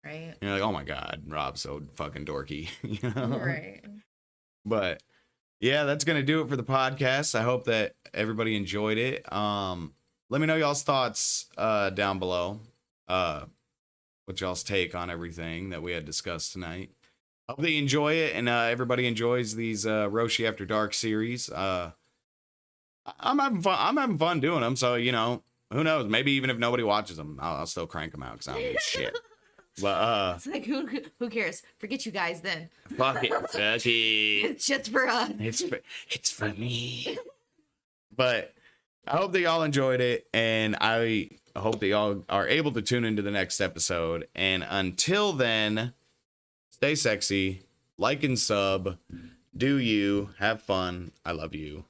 Right. You're like, oh my God, Rob's so fucking dorky. Right. But yeah, that's gonna do it for the podcast. I hope that everybody enjoyed it. Let me know y'all's thoughts down below. What y'all's take on everything that we had discussed tonight. Hope that you enjoy it and everybody enjoys these Roshi After Dark series. I'm having fun. I'm having fun doing them. So who knows? Maybe even if nobody watches them, I'll still crank them out because I don't give a shit. But it's like who cares? Forget you guys then. Fuck it. It's just for us. It's for me. But I hope that y'all enjoyed it, and I hope that y'all are able to tune into the next episode. And until then, stay sexy, like and sub, do you, have fun. I love you.